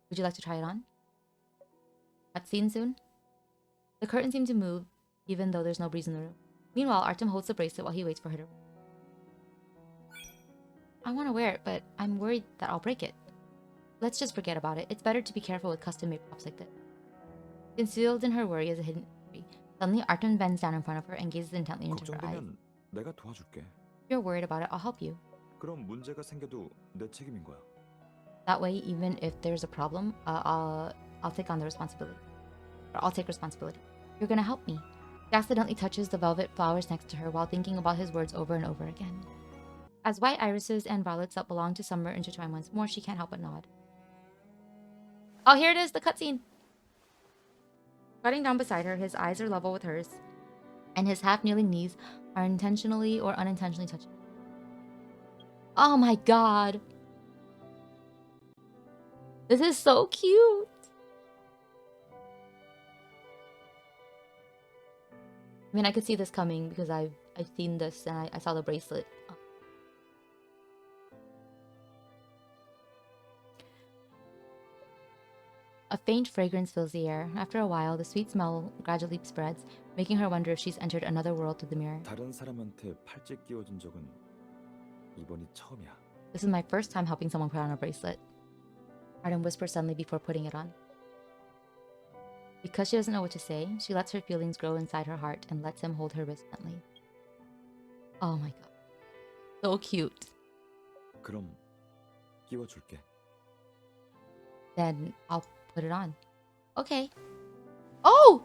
Would you like to try it on? Cutscene soon? The curtain seems to move, even though there's no breeze in the room. Meanwhile, Artem holds the bracelet while he waits for her to... I want to wear it, but I'm worried that I'll break it. Let's just forget about it. It's better to be careful with custom-made props like this. Concealed in her worry is a hidden mystery. Suddenly, Artem bends down in front of her and gazes intently into her eyes. 걱정되면 내가 도와줄게. If you're worried about it, I'll help you. 그럼 문제가 생겨도 내 책임인 거야. That way, even if there's a problem, I'll take on the responsibility. Or I'll take responsibility. You're gonna help me. He accidentally touches the velvet flowers next to her while thinking about his words over and over again. As white irises and violets that belong to summer intertwine once more, she can't help but nod. Oh, here it is, the cutscene! Squatting down beside her, his eyes are level with hers, and his half-kneeling knees are intentionally or unintentionally touching. Oh my god! This is so cute! I mean, I could see this coming because I've seen this and I saw the bracelet. A faint fragrance fills the air. After a while, the sweet smell gradually spreads, making her wonder if she's entered another world through the mirror. 다른 사람한테 팔찌 끼워준 적은 이번이 처음이야. This is my first time helping someone put on a bracelet. Artem whispers suddenly before putting it on. Because she doesn't know what to say, she lets her feelings grow inside her heart and lets him hold her wrist gently. Oh my god. So cute. 그럼 끼워줄게. Then I'll put it on. Okay. Oh!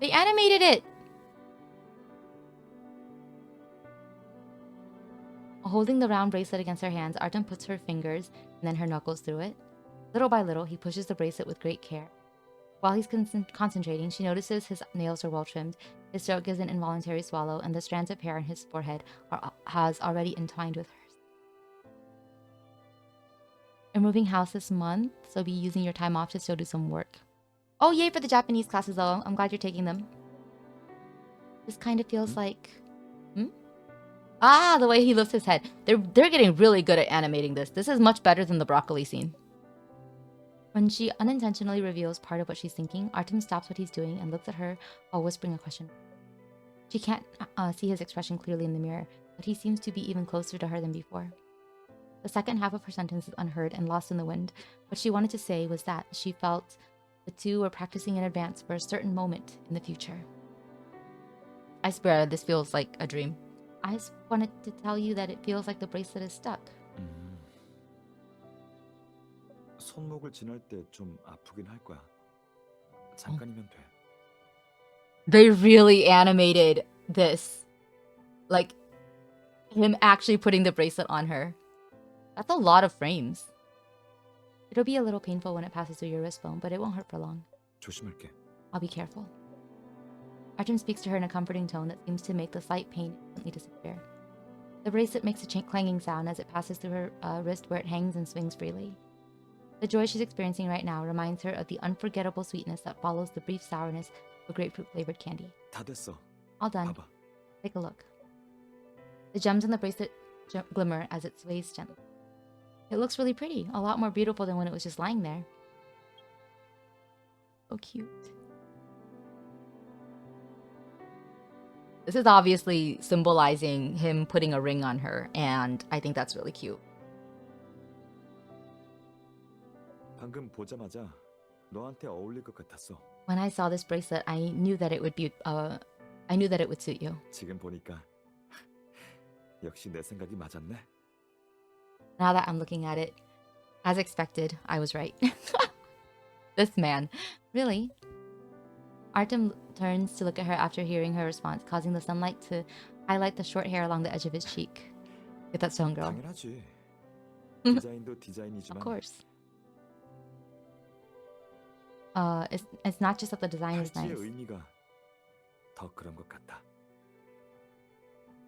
They animated it! Holding the round bracelet against her hands, Artem puts her fingers and then her knuckles through it. Little by little, he pushes the bracelet with great care. While he's concentrating, she notices his nails are well trimmed, his throat gives an involuntary swallow, and the strands of hair on his forehead has already entwined with hers. I'm moving house this month, so be using your time off to still do some work. Oh, yay for the Japanese classes, though. I'm glad you're taking them. This kind of feels like... Hmm? Ah, the way he lifts his head. They're getting really good at animating this. This is much better than the broccoli scene. When she unintentionally reveals part of what she's thinking, Artem stops what he's doing and looks at her while whispering a question. She can't see his expression clearly in the mirror, but he seems to be even closer to her than before. The second half of her sentence is unheard and lost in the wind. What she wanted to say was that she felt the two were practicing in advance for a certain moment in the future. I swear, this feels like a dream. I just wanted to tell you that it feels like the bracelet is stuck. 손목을 지날 때 좀 아프긴 할 거야. 잠깐이면 돼. They really animated this. Like, him actually putting the bracelet on her. That's a lot of frames. It'll be a little painful when it passes through your wrist bone, but it won't hurt for long. 조심할게. I'll be careful. Artem speaks to her in a comforting tone that seems to make the slight pain instantly disappear. The bracelet makes a clanging sound as it passes through her wrist where it hangs and swings freely. The joy she's experiencing right now reminds her of the unforgettable sweetness that follows the brief sourness of grapefruit-flavored candy. 다 됐어. All done. 봐봐. Take a look. The gems in the bracelet glimmer as it sways gently. It looks really pretty, a lot more beautiful than when it was just lying there. So cute. This is obviously symbolizing him putting a ring on her, and I think that's really cute. 방금 보자마자 너한테 어울릴 것 같았어. When I saw this bracelet, I knew that it would suit you. 지금 보니까 역시 내 생각이 맞았네. Now that I'm looking at it, as expected, I was right. This man. Really? Artem turns to look at her after hearing her response, causing the sunlight to highlight the short hair along the edge of his cheek. Get that stone girl. 당연하지. 디자인도 디자인이지만 Of course. It's not just that the design is nice, 팔찌의 의미가 더 그런 것 같다.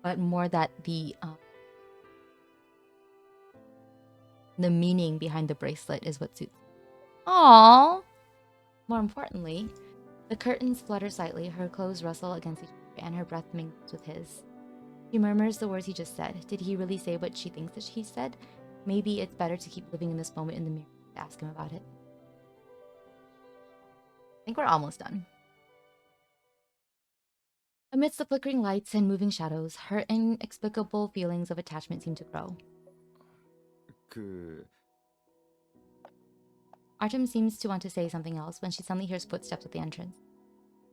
but more that the meaning behind the bracelet is what suits. Aww. More importantly, the curtains flutter slightly, her clothes rustle against each other, and her breath mingles with his. She murmurs the words he just said. Did he really say what she thinks that he said? Maybe it's better to keep living in this moment in the mirror to ask him about it. I think we're almost done. Amidst the flickering lights and moving shadows, her inexplicable feelings of attachment seem to grow. Artem seems to want to say something else when she suddenly hears footsteps at the entrance.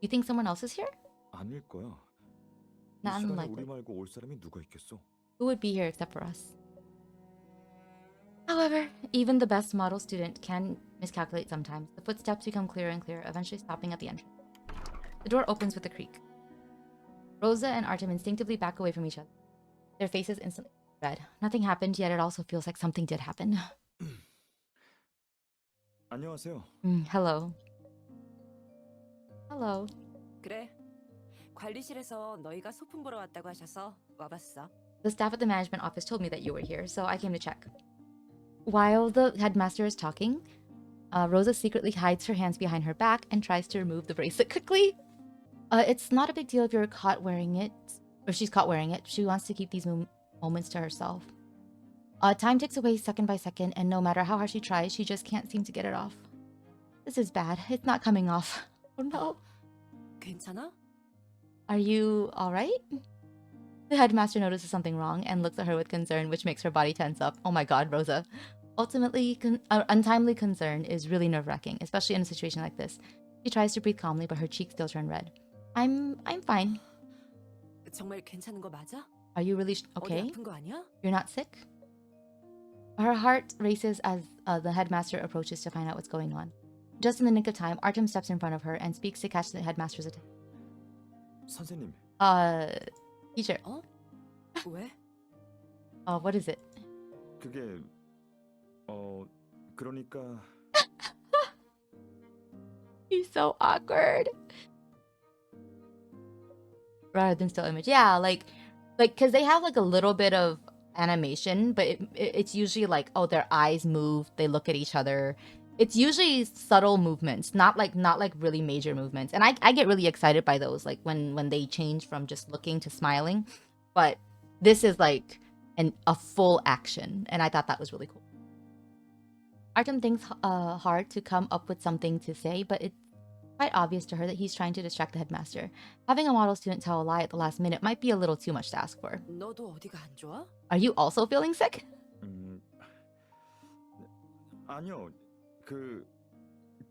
You think someone else is here? 아닐 거야. 이 Not 시간에 unlikely. 우리 말고 올 사람이 누가 있겠어? Who would be here except for us? However, even the best model student can miscalculate sometimes. The footsteps become clearer and clearer, eventually stopping at the entrance. The door opens with a creak. Rosa and Artem instinctively back away from each other. Their faces instantly red. Nothing happened, yet it also feels like something did happen. 안녕하세요. Hello. Hello. 그래. 관리실에서 너희가 소품 보러 왔다고 하셔서 와봤어. The staff at the management office told me that you were here, so I came to check. While the headmaster is talking, Rosa secretly hides her hands behind her back and tries to remove the bracelet quickly. It's not a big deal if you're caught wearing it, or she's caught wearing it. She wants to keep these moments to herself. Time ticks away second by second, and no matter how hard she tries, she just can't seem to get it off. This is bad. It's not coming off. Oh no. 괜찮아? Are you alright? The headmaster notices something wrong and looks at her with concern, which makes her body tense up. Oh my god, Rosa. Ultimately, untimely concern is really nerve-wracking, especially in a situation like this. She tries to breathe calmly, but her cheeks still turn red. I'm fine. 정말 괜찮은 거 맞아? Are you really 어디 okay? 아픈 거 아니야? You're not sick? Her heart races as the headmaster approaches to find out what's going on. Just in the nick of time, Artem steps in front of her and speaks to catch the headmaster's attention. 선생님, Teacher. 왜? What is it? 그게 그러니까 He's so awkward. Rather than still image. Yeah, like, because they have like a little bit of animation, but it's usually like, oh, their eyes move, they look at each other. It's usually subtle movements, not like really major movements. And I get really excited by those, like when they change from just looking to smiling. But this is like a full action, and I thought that was really cool. Artem thinks hard to come up with something to say, but it's quite obvious to her that he's trying to distract the headmaster. Having a model student tell a lie at the last minute might be a little too much to ask for. 너도 어디가 안 좋아? Are you also feeling sick? 음, 아니요. 그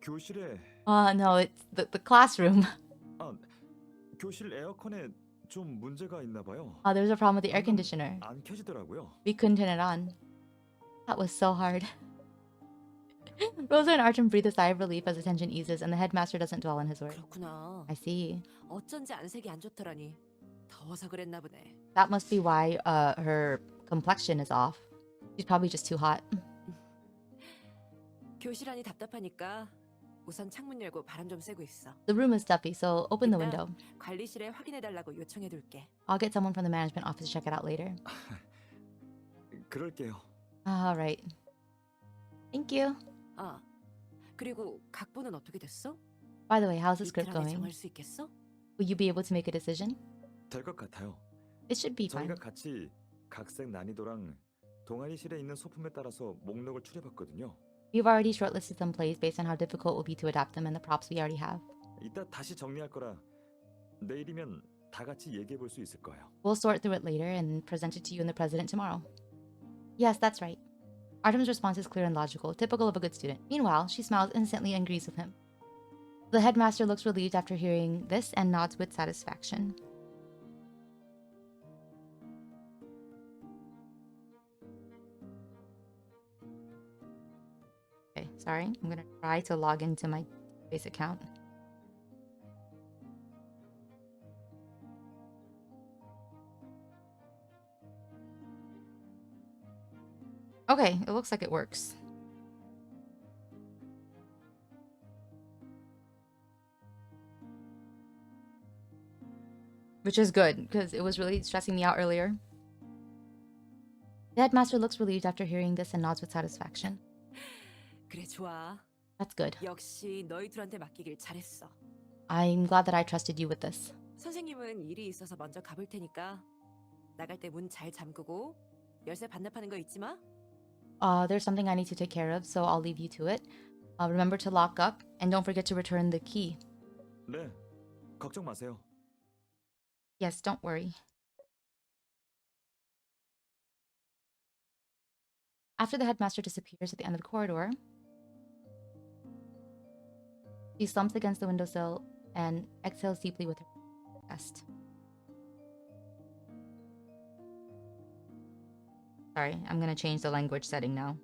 교실에 No, it's the classroom. 아, 교실 에어컨에 좀 문제가 있나 봐요. There's a problem with the air 방금 conditioner. 안 켜지더라고요. We couldn't turn it on. That was so hard. Rosa and Artem breathe a sigh of relief as the tension eases and the headmaster doesn't dwell on his words. 그렇구나. I see. 어쩐지 안색이 안 좋더라니. 더워서 그랬나 보네. That must be why her complexion is off. She's probably just too hot. 교실 안이 답답하니까 우선 창문 열고 바람 좀 쐬고 있어. The room is stuffy, so open the 이따 window. 관리실에 확인해달라고 요청해둘게. I'll get someone from the management office to check it out later. 그럴게요. All right. Thank you. 아, 그리고 각본은 어떻게 됐어? By the way, how's the 이틀 script 안에 going? 정할 수 있겠어? Will you be able to make a decision? 될 것 같아요. It should be fine. 저희가 같이 각색 난이도랑 동아리실에 있는 소품에 따라서 목록을 추려봤거든요. We've already shortlisted some plays based on how difficult it will be to adapt them and the props we already have. 이따 다시 정리할 거라 내일이면 다 같이 얘기해 볼 수 있을 거예요. We'll sort through it later and present it to you and the president tomorrow. Yes, that's right. Artem's response is clear and logical, typical of a good student. Meanwhile, she smiles instantly and agrees with him. The headmaster looks relieved after hearing this and nods with satisfaction. Okay, sorry. I'm gonna try to log into my base account. Okay, it looks like it works. Which is good, because it was really stressing me out earlier. The headmaster looks relieved after hearing this and nods with satisfaction. 그래 좋아. That's good. 역시 너희 둘한테 맡기길 잘했어. I'm glad that I trusted you with this. 선생님은 일이 있어서 먼저 가볼 테니까 나갈 때 문 잘 잠그고 열쇠 반납하는 거 잊지 마. There's something I need to take care of, so I'll leave you to it. Remember to lock up, and don't forget to return the key. 네, 걱정 마세요. Yes, don't worry. After the headmaster disappears at the end of the corridor, she slumps against the windowsill and exhales deeply with her chest. Sorry, I'm gonna change the language setting now.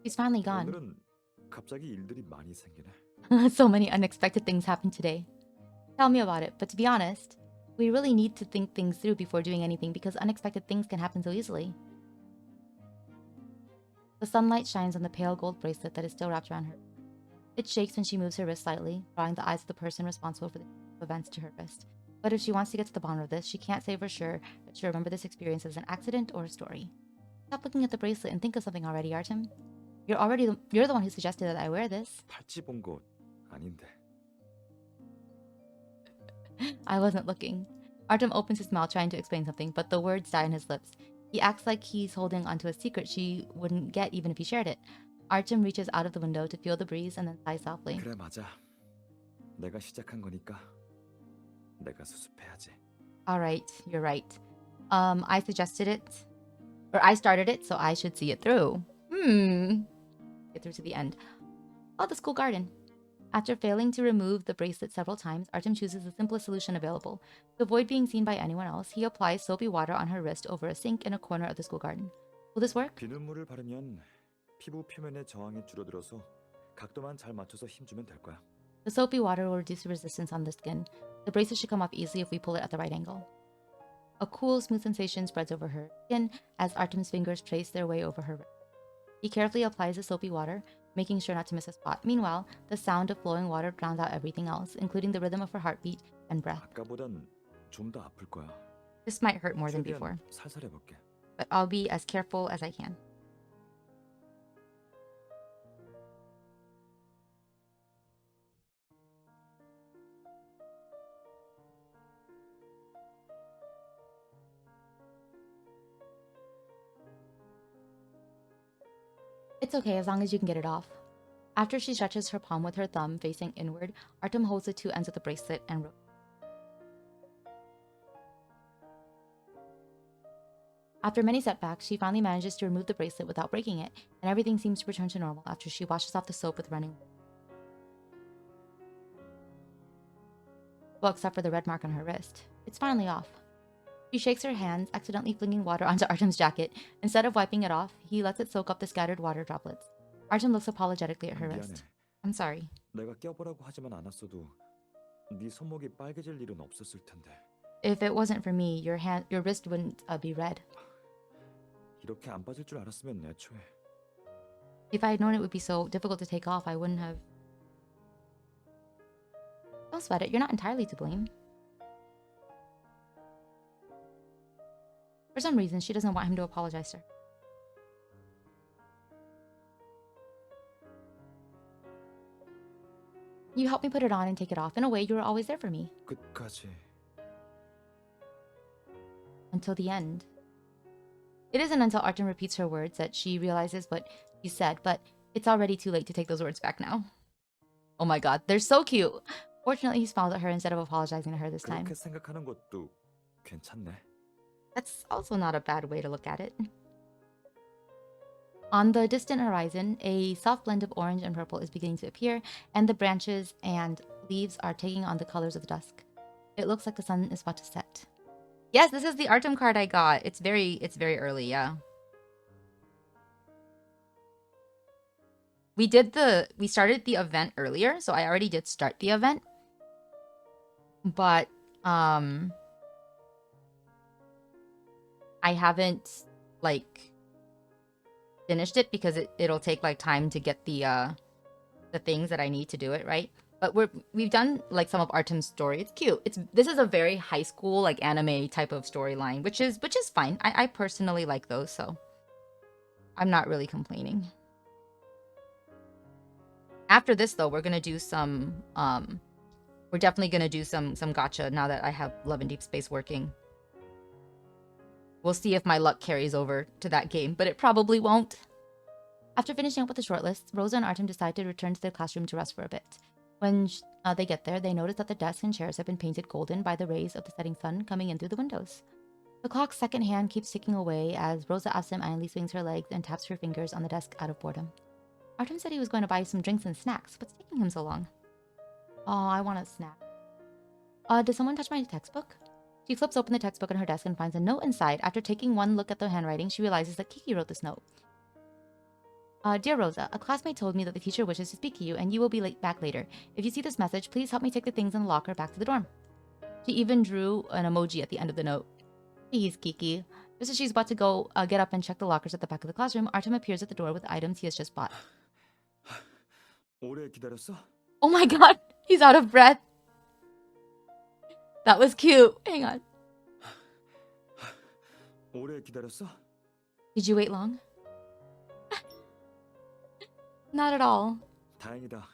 She's finally gone. 오늘은 갑자기 일들이 많이 생기네. So many unexpected things happened today. Tell me about it, but to be honest, we really need to think things through before doing anything because unexpected things can happen so easily. The sunlight shines on the pale gold bracelet that is still wrapped around her. It shakes when she moves her wrist slightly, drawing the eyes of the person responsible for the events to her wrist. But if she wants to get to the bottom of this, she can't say for sure that she'll remember this experience as an accident or a story. Stop looking at the bracelet and think of something already, Artem. You're the one who suggested that I wear this. 팔찌 본 거 아닌데. I wasn't looking. Artem opens his mouth trying to explain something, but the words die on his lips. He acts like he's holding onto a secret she wouldn't get even if he shared it. Artem reaches out of the window to feel the breeze and then sighs softly. 그래 맞아. 내가 시작한 거니까 내가 수습해야지. Alright, you're right. I suggested it. Or I started it, so I should see it through. Get through to the end. Oh, the school garden. After failing to remove the bracelet several times, Artem chooses the simplest solution available. To avoid being seen by anyone else, he applies soapy water on her wrist over a sink in a corner of the school garden. Will this work? 비눗물을 바르면 피부 표면의 저항이 줄어들어서 각도만 잘 맞춰서 힘주면 될 거야. The soapy water will reduce the resistance on the skin. The bracelet should come off easily if we pull it at the right angle. A cool, smooth sensation spreads over her skin as Artem's fingers trace their way over her wrist. He carefully applies the soapy water, making sure not to miss a spot. Meanwhile, the sound of flowing water drowns out everything else, including the rhythm of her heartbeat and breath. 아까보단 좀 더 아플 거야. This might hurt more than before, 최대한 살살 해볼게. but I'll be as careful as I can. It's okay as long as you can get it off. After she stretches her palm with her thumb facing inward, Artem holds the two ends of the bracelet and After many setbacks, she finally manages to remove the bracelet without breaking it, and everything seems to return to normal after she washes off the soap with running water. Well, except for the red mark on her wrist. It's finally off. She shakes her hands, accidentally flinging water onto Artem's jacket. Instead of wiping it off, he lets it soak up the scattered water droplets. Artem looks apologetically at her 미안해. wrist. I'm sorry. 내가 껴보라고 하지만 않았어도 네 손목이 빨개질 일은 없었을 텐데. If it wasn't for me, your wrist wouldn't be red. 이렇게 안 빠질 줄 알았으면 애초에. If I had known it would be so difficult to take off, I wouldn't have. Don't sweat it. You're not entirely to blame. For some reason, she doesn't want him to apologize to her. You helped me put it on and take it off. In a way, you were always there for me. 끝까지. Until the end. It isn't until Artem repeats her words that she realizes what he said, but it's already too late to take those words back now. Oh my god, they're so cute! Fortunately, he smiled at her instead of apologizing to her this time. 그렇게 생각하는 것도 괜찮네. That's also not a bad way to look at it. On the distant horizon, a soft blend of orange and purple is beginning to appear, and the branches and leaves are taking on the colors of the dusk. It looks like the sun is about to set. Yes, this is the Artem card I got. It's very early, yeah. We started the event earlier, so I already did start the event. But I haven't finished it because it'll take time to get the things that I need to do it, right? But we've done some of Artem's story. It's cute. This is a very high school anime type of storyline, which is fine. I personally like those, so I'm not really complaining. After this though, we're gonna do some we're definitely gonna do some gacha now that I have Love and Deep Space working. We'll see if my luck carries over to that game, but it probably won't. After finishing up with the shortlist, Rosa and Artem decide to return to their classroom to rest for a bit. When they get there, they notice that the desks and chairs have been painted golden by the rays of the setting sun coming in through the windows. The clock's second hand keeps ticking away as Rosa absentmindedly swings her legs and taps her fingers on the desk out of boredom. Artem said he was going to buy some drinks and snacks. What's taking him so long? Oh, I want a snack. Did someone touch my textbook? She flips open the textbook on her desk and finds a note inside. After taking one look at the handwriting, she realizes that Kiki wrote this note. Dear Rosa, a classmate told me that the teacher wishes to speak to you and you will be back later. If you see this message, please help me take the things in the locker back to the dorm. She even drew an emoji at the end of the note. Please, Kiki. Just as she's about to go get up and check the lockers at the back of the classroom, Artem appears at the door with items he has just bought. 오래 기다렸어? Oh my god, he's out of breath. That was cute. Hang on. 오래 기다렸어? Did you wait long? Not at all. 다행이다.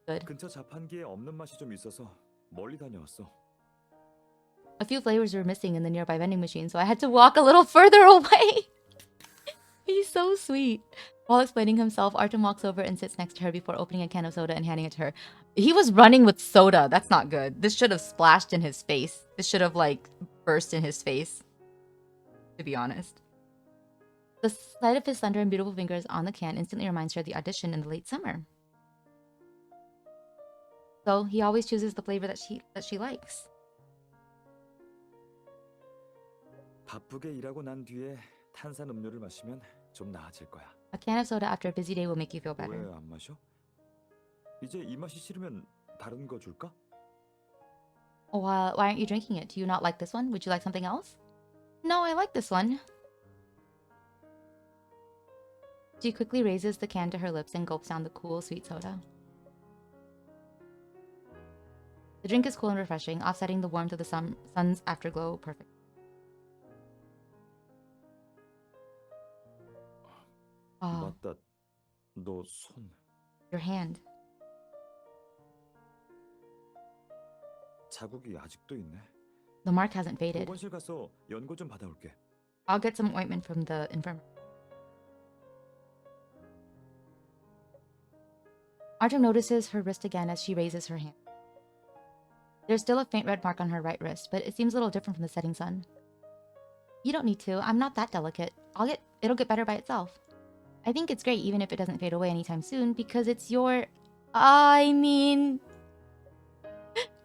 Good. 근처 자판기에 없는 맛이 좀 있어서 멀리 다녀왔어. A few flavors were missing in the nearby vending machine, so I had to walk a little further away. He's so sweet. While explaining himself, Artem walks over and sits next to her before opening a can of soda and handing it to her. He was running with soda. That's not good. This should have splashed in his face. This should have burst in his face, to be honest. The sight of his slender and beautiful fingers on the can instantly reminds her of the audition in the late summer. So he always chooses the flavor that she likes. 바쁘게 일하고 난 뒤에 탄산 음료를 마시면 좀 나아질 거야. A can of soda after a busy day will make you feel 왜 better. 안 마셔? 이제 이 맛이 싫으면 다른 거 줄까? Why aren't you drinking it? Do you not like this one? Would you like something else? No, I like this one. She quickly raises the can to her lips and gulps down the cool, sweet soda. The drink is cool and refreshing, offsetting the warmth of the sun's afterglow perfect. Oh, 맞다. 너 손. your hand. 자국이 아직도 있네. The mark hasn't faded. 보건실 가서 연고 좀 받아올게. I'll get some ointment from the infirmary. Artem notices her wrist again as she raises her hand. There's still a faint red mark on her right wrist, but it seems a little different from the setting sun. You don't need to. I'm not that delicate. It'll get better by itself. I think it's great even if it doesn't fade away anytime soon because it's your... I mean...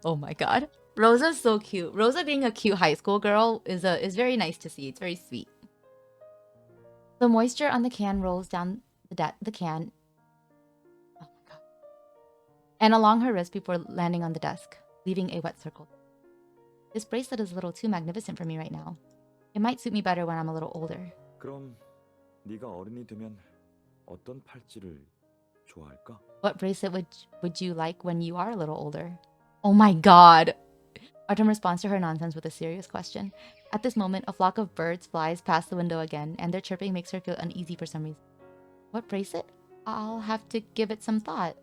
Oh my god. Rosa's so cute. Rosa being a cute high school girl is very nice to see. It's very sweet. The moisture on the can rolls down the can. Oh my god. And along her wrist before landing on the desk, leaving a wet circle. This bracelet is a little too magnificent for me right now. It might suit me better when I'm a little older. 그럼 네가 어른이 되면 어떤 팔찌를 좋아할까? What bracelet would you like when you are a little older? Oh my god! Artem responds to her nonsense with a serious question. At this moment, a flock of birds flies past the window again, and their chirping makes her feel uneasy for some reason. What bracelet? I'll have to give it some thought.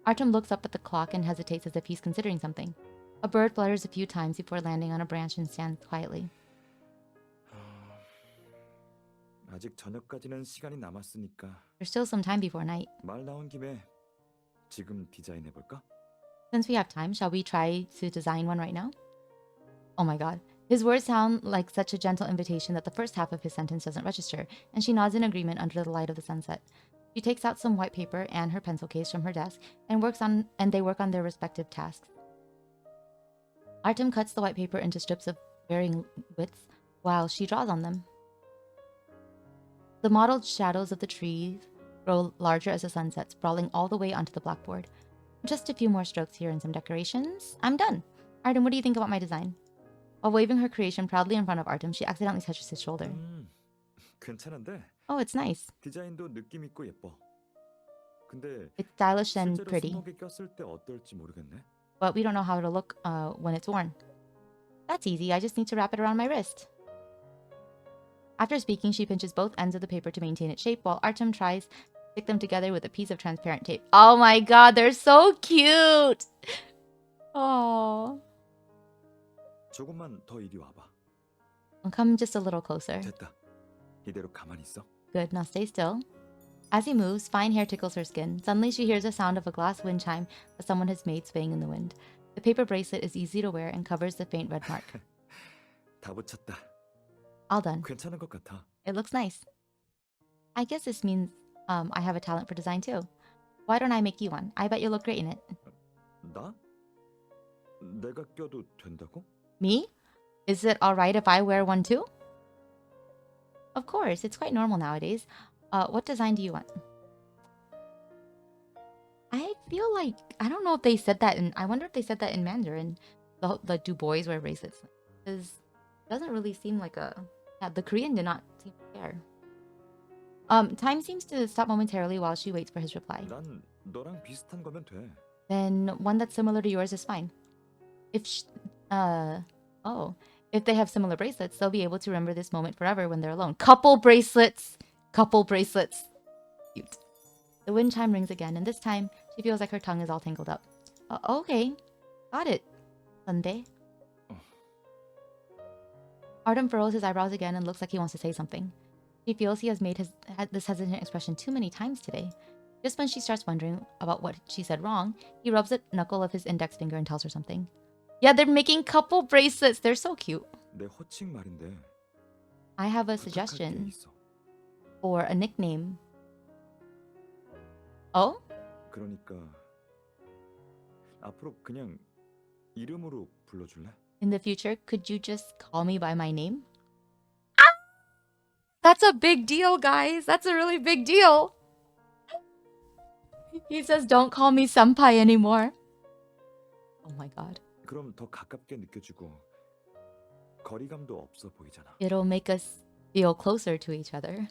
Artem looks up at the clock and hesitates as if he's considering something. A bird flutters a few times before landing on a branch and stands quietly. 아직 저녁까지는 시간이 남았으니까 There's still some time before night. 말 나온 김에 지금 디자인해볼까? Since we have time, shall we try to design one right now? Oh my god. His words sound like such a gentle invitation that the first half of his sentence doesn't register, and she nods in agreement under the light of the sunset. She takes out some white paper and her pencil case from her desk and they work on their respective tasks. Artem cuts the white paper into strips of varying widths while she draws on them. The mottled shadows of the trees grow larger as the sun sets, sprawling all the way onto the blackboard. Just a few more strokes here and some decorations. I'm done. Artem, what do you think about my design? While waving her creation proudly in front of Artem, she accidentally touches his shoulder. 괜찮은데? Oh, it's nice. 디자인도 느낌 있고 예뻐. 근데 It's stylish and 실제로 pretty, 손목에 꼈을 때 어떨지 모르겠네. but we don't know how it'll look when it's worn. That's easy. I just need to wrap it around my wrist. After speaking, she pinches both ends of the paper to maintain its shape, while Artem tries to stick them together with a piece of transparent tape. Oh my god, they're so cute! Oh. 조금만 더 이리 와봐. Come just a little closer. 됐다. 이대로 가만히 있어. Good, now stay still. As he moves, fine hair tickles her skin. Suddenly, she hears a sound of a glass wind chime that someone has made swaying in the wind. The paper bracelet is easy to wear and covers the faint red mark. 다 붙였다. All done. 괜찮은 것 같아. It looks nice. I guess this means I have a talent for design too. Why don't I make you one? I bet you'll look great in it. 나? 내가 껴도 된다고? Me? Is it alright if I wear one too? Of course, it's quite normal nowadays. What design do you want? I feel like, I don't know if they said that I wonder if they said that in Mandarin. The do boys wear bracelets? Because it doesn't really seem like the Korean did not seem to care. Time seems to stop momentarily while she waits for his reply. 난 너랑 비슷한 거면 돼. Then one that's similar to yours is fine. If they have similar bracelets, they'll be able to remember this moment forever when they're alone. Couple bracelets! Couple bracelets. Cute. The wind chime rings again, and this time, she feels like her tongue is all tangled up. Okay. Got it. Sunday. Artem furrows his eyebrows again and looks like he wants to say something. She feels he has made this hesitant expression too many times today. Just when she starts wondering about what she said wrong, he rubs a knuckle of his index finger and tells her something. Yeah, they're making couple bracelets. They're so cute. 내 호칭 말인데. I have a 부탁할 게 suggestion 있어. or a nickname. Oh? 그러니까 앞으로 그냥 이름으로 불러줄래? In the future, could you just call me by my name? That's a big deal, guys. That's a really big deal. He says, don't call me senpai anymore. Oh my god. 그럼 더 가깝게 느껴지고 거리감도 없어 보이잖아. It'll make us feel closer to each other.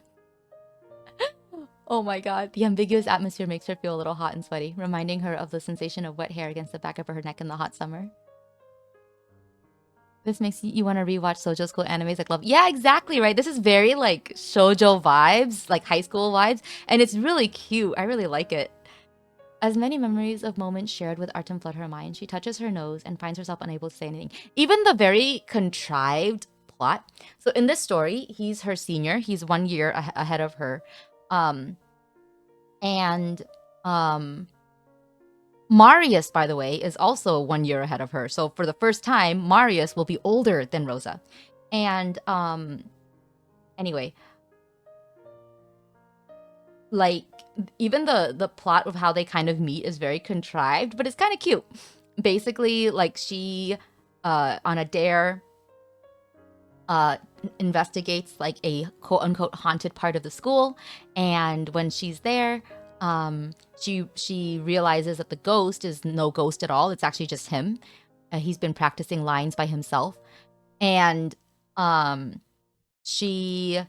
Oh my god. The ambiguous atmosphere makes her feel a little hot and sweaty, reminding her of the sensation of wet hair against the back of her neck in the hot summer. This makes you want to rewatch Sojo School animes like Love. Yeah, exactly, right? This is very like shoujo vibes, like high school vibes, and it's really cute. I really like it. As many memories of moments shared with Artem flood her mind, she touches her nose and finds herself unable to say anything. Even the very contrived plot. So in this story, he's her senior. He's 1 year ahead of her. Um, and Marius, by the way, is also 1 year ahead of her. So for the first time, Marius will be older than Rosa. And anyway, like even the plot of how they kind of meet is very contrived, but it's kind of cute. Basically, like she on a dare investigates like a quote unquote haunted part of the school, and when she's there, she realizes that the ghost is no ghost at all. It's actually just him. He's been practicing lines by himself, and she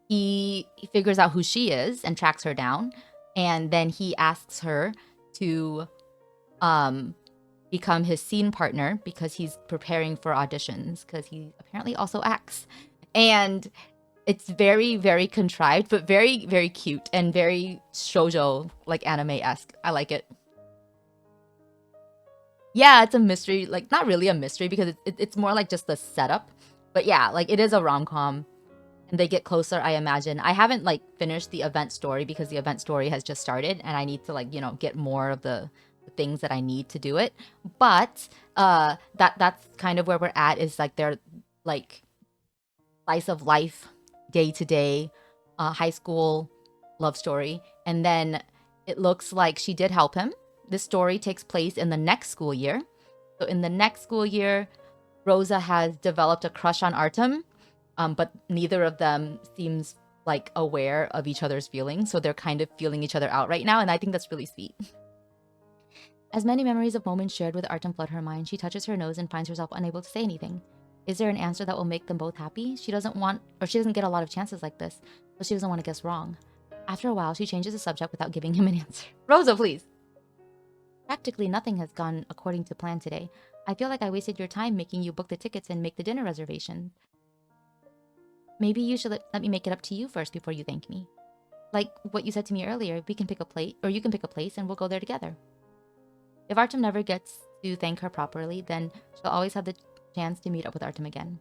he figures out who she is and tracks her down, and then he asks her to become his scene partner because he's preparing for auditions because he apparently also acts. And it's very, very contrived, but very, very cute and very shoujo, like anime-esque. I like it. Yeah, it's a mystery. Like, not really a mystery because it's more like just the setup. But yeah, like it is a rom-com. And they get closer, I imagine. I haven't like finished the event story because the event story has just started and I need to like, get more of the things that I need to do it. But that's kind of where we're at, is like they're like slice of life, day to day, high school love story. And then it looks like she did help him. This story takes place in the next school year. So in the next school year, Rosa has developed a crush on Artem, but neither of them seems like aware of each other's feelings. So they're kind of feeling each other out right now. And I think that's really sweet. As many memories of moments shared with Artem flood her mind, she touches her nose and finds herself unable to say anything. Is there an answer that will make them both happy? She doesn't get a lot of chances like this, so she doesn't want to guess wrong. After a while, she changes the subject without giving him an answer. Rosa, please! Practically nothing has gone according to plan today. I feel like I wasted your time making you book the tickets and make the dinner reservation. Maybe you should let me make it up to you first before you thank me. Like what you said to me earlier, we can pick a plate, or you can pick a place and we'll go there together. If Artem never gets to thank her properly, then she'll always have the chance to meet up with Artem again.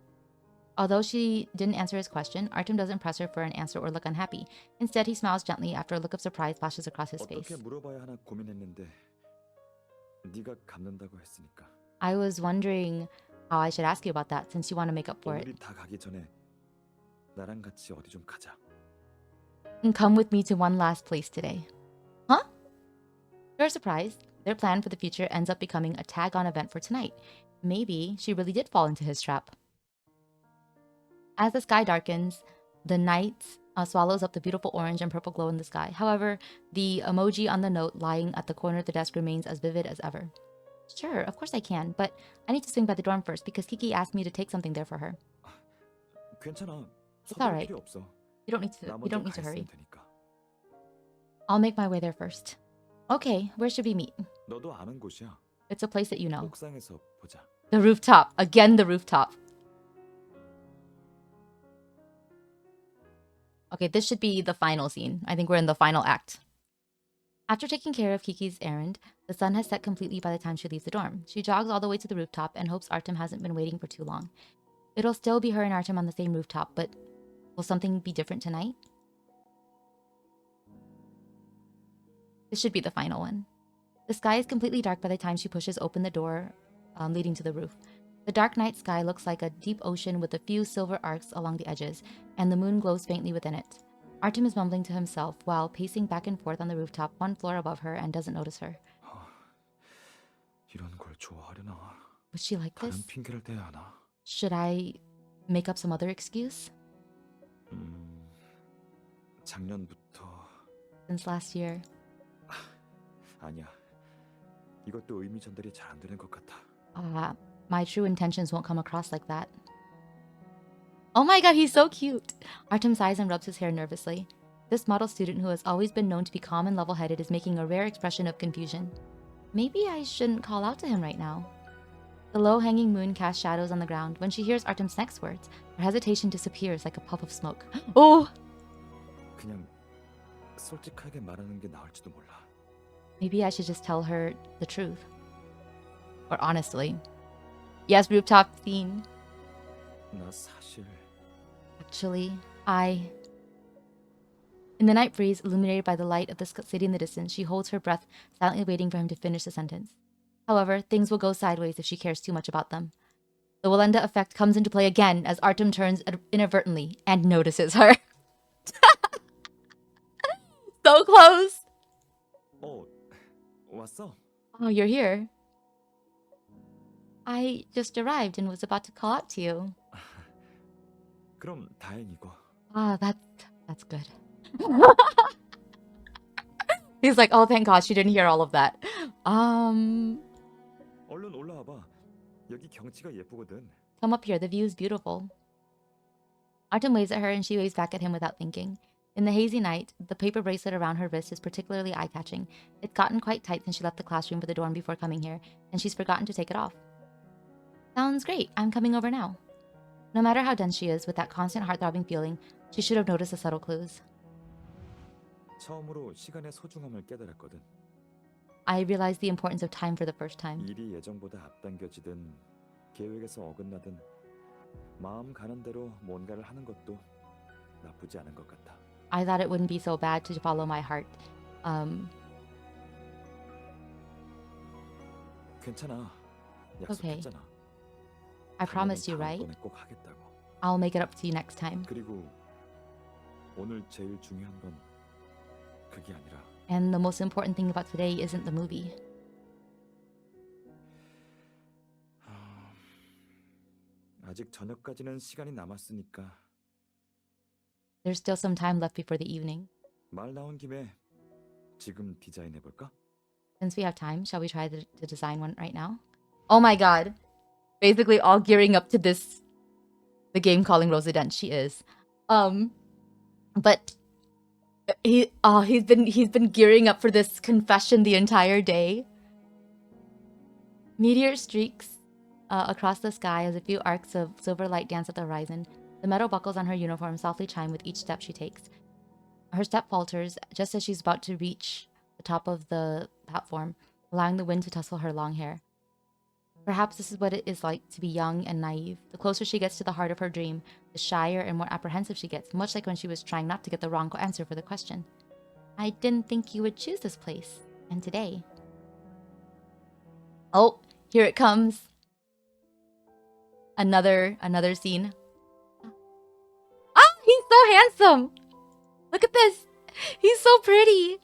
Although she didn't answer his question, Artem doesn't press her for an answer or look unhappy. Instead, he smiles gently after a look of surprise flashes across his face. 어떻게 물어봐야 하나 고민했는데 네가 갚는다고 했으니까. I was wondering how I should ask you about that since you want to make up for it. 오늘이 다 가기 전에 나랑 같이 어디 좀 가자. And come with me to one last place today. Huh? You're surprised. Their plan for the future ends up becoming a tag-on event for tonight. Maybe she really did fall into his trap. As the sky darkens, the night swallows up the beautiful orange and purple glow in the sky. However, the emoji on the note lying at the corner of the desk remains as vivid as ever. Sure, of course I can, but I need to swing by the dorm first because Kiki asked me to take something there for her. 괜찮아. It's all right. 필요 없어. You don't need 나 to hurry. 있으면 되니까. I'll make my way there first. Okay, where should we meet? 너도 아는 곳이야. It's a place that you know. 옥상에서 보자. The rooftop. Again, the rooftop. Okay, this should be the final scene. I think we're in the final act. After taking care of Kiki's errand, the sun has set completely by the time she leaves the dorm. She jogs all the way to the rooftop and hopes Artem hasn't been waiting for too long. It'll still be her and Artem on the same rooftop, but will something be different tonight? This should be the final one. The sky is completely dark by the time she pushes open the door leading to the roof. The dark night sky looks like a deep ocean with a few silver arcs along the edges, and the moon glows faintly within it. Artem is mumbling to himself while pacing back and forth on the rooftop one floor above her and doesn't notice her. 이런 걸 좋아하려나? Would she like this? 다른 핑계를 대야 하나? Should I make up some other excuse? 작년부터 Since last year. 아니야. 이것도 의미 전달이 잘 안 되는 것 같아. My true intentions won't come across like that. Oh my god, he's so cute! Artem sighs and rubs his hair nervously. This model student who has always been known to be calm and level-headed is making a rare expression of confusion. Maybe I shouldn't call out to him right now. The low-hanging moon casts shadows on the ground. When she hears Artem's next words, her hesitation disappears like a puff of smoke. Oh! 그냥 솔직하게 말하는 게 나을지도 몰라. Maybe I should just tell her the truth. Or honestly. Yes, rooftop scene. 나 사실 Actually, In the night breeze, illuminated by the light of the city in the distance, she holds her breath, silently waiting for him to finish the sentence. However, things will go sideways if she cares too much about them. The Walenda effect comes into play again as Artem turns inadvertently and notices her. So close! 왔어? Oh, you're here. I just arrived and was about to call out to you. 그럼 다행이고. Ah, that's good. He's like, oh, thank God she didn't hear all of that. 얼른 올라와 봐. 여기 경치가 예쁘거든. Come up here, the view is beautiful. Artem waves at her and she waves back at him without thinking. In the hazy night, the paper bracelet around her wrist is particularly eye-catching. It's gotten quite tight since she left the classroom for the dorm before coming here, and she's forgotten to take it off. Sounds great. I'm coming over now. No matter how dense she is, with that constant heart-throbbing feeling, she should have noticed the subtle clues. 처음으로 시간의 소중함을 깨달았거든. I realized the importance of time for the first time. 일이 예정보다 앞당겨지든 계획에서 어긋나든 마음 가는 대로 뭔가를 하는 것도 나쁘지 않은 것 같아. I thought it wouldn't be so bad to follow my heart. 괜찮아. Okay. 약속했잖아. I promised you, right? 다음번에 꼭 하겠다고. I'll make it up to you next time. 그리고 오늘 제일 중요한 건 그게 아니라 And the most important thing about today isn't the movie. 아직 저녁까지는 시간이 남았으니까 There's still some time left before the evening. 말 나온 김에 지금 디자인해 볼까? Since we have time, shall we try to design one right now? Oh my god. Basically all gearing up to this, the game calling Rosa Dent she is. But he's been gearing up for this confession the entire day. Meteor streaks across the sky as a few arcs of silver light dance at the horizon. The metal buckles on her uniform softly chime with each step she takes. Her step falters just as she's about to reach the top of the platform, allowing the wind to tussle her long hair. Perhaps this is what it is like to be young and naive. The closer she gets to the heart of her dream, the shyer and more apprehensive she gets, much like when she was trying not to get the wrong answer for the question. I didn't think you would choose this place. And today. Oh, here it comes. Another scene. Ah, he's so handsome. Look at this. He's so pretty.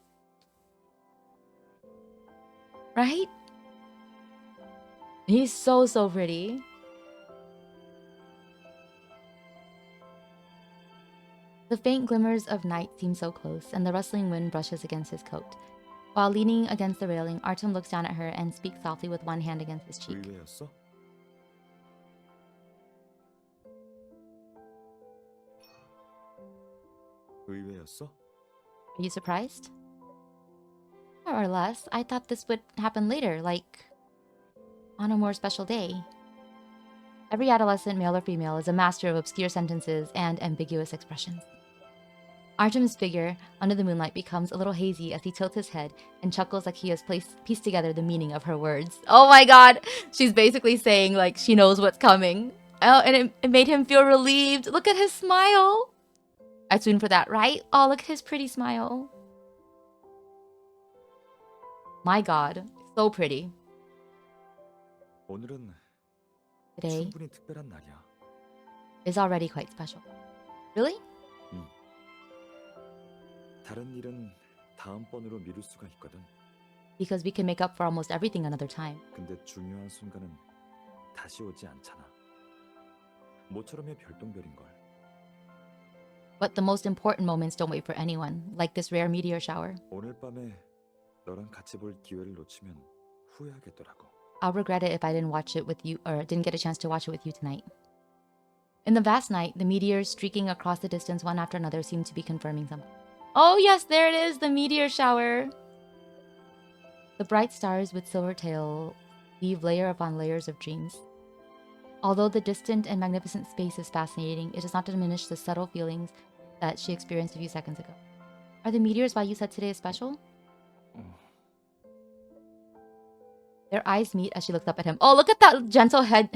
Right? He's so pretty. The faint glimmers of night seem so close, and the rustling wind brushes against his coat. While leaning against the railing, Artem looks down at her and speaks softly with one hand against his cheek. 의외였어? 의외였어? Are you surprised? More or less. I thought this would happen later, like on a more special day. Every adolescent, male or female, is a master of obscure sentences and ambiguous expressions. Artem's figure under the moonlight becomes a little hazy as he tilts his head and chuckles like he has pieced together the meaning of her words. Oh my god! She's basically saying like she knows what's coming. Oh, and it made him feel relieved. Look at his smile! I tuned for that, right? Oh, look at his pretty smile. My god, so pretty. 오늘은 Today 충분히 특별한 날이야. is already quite special. Really? 다른 일은 다음번으로 미룰 수가 있거든. Because we can make up for almost everything another time. 근데 중요한 순간은 다시 오지 않잖아. 모처럼의 별똥별인 걸. But the most important moments don't wait for anyone, like this rare meteor shower. 오늘 밤에 너랑 같이 볼 기회를 놓치면 후회하겠더라고. I'll regret it if I didn't watch it with you, or didn't get a chance to watch it with you tonight. In the vast night, the meteors streaking across the distance one after another seemed to be confirming something. Oh yes, there it is, the meteor shower. The bright stars with silver tail weave layer upon layers of dreams. Although the distant and magnificent space is fascinating, it does not diminish the subtle feelings that she experienced a few seconds ago. Are the meteors why you said today is special? Their eyes meet as she looks up at him. Oh, look at that gentle head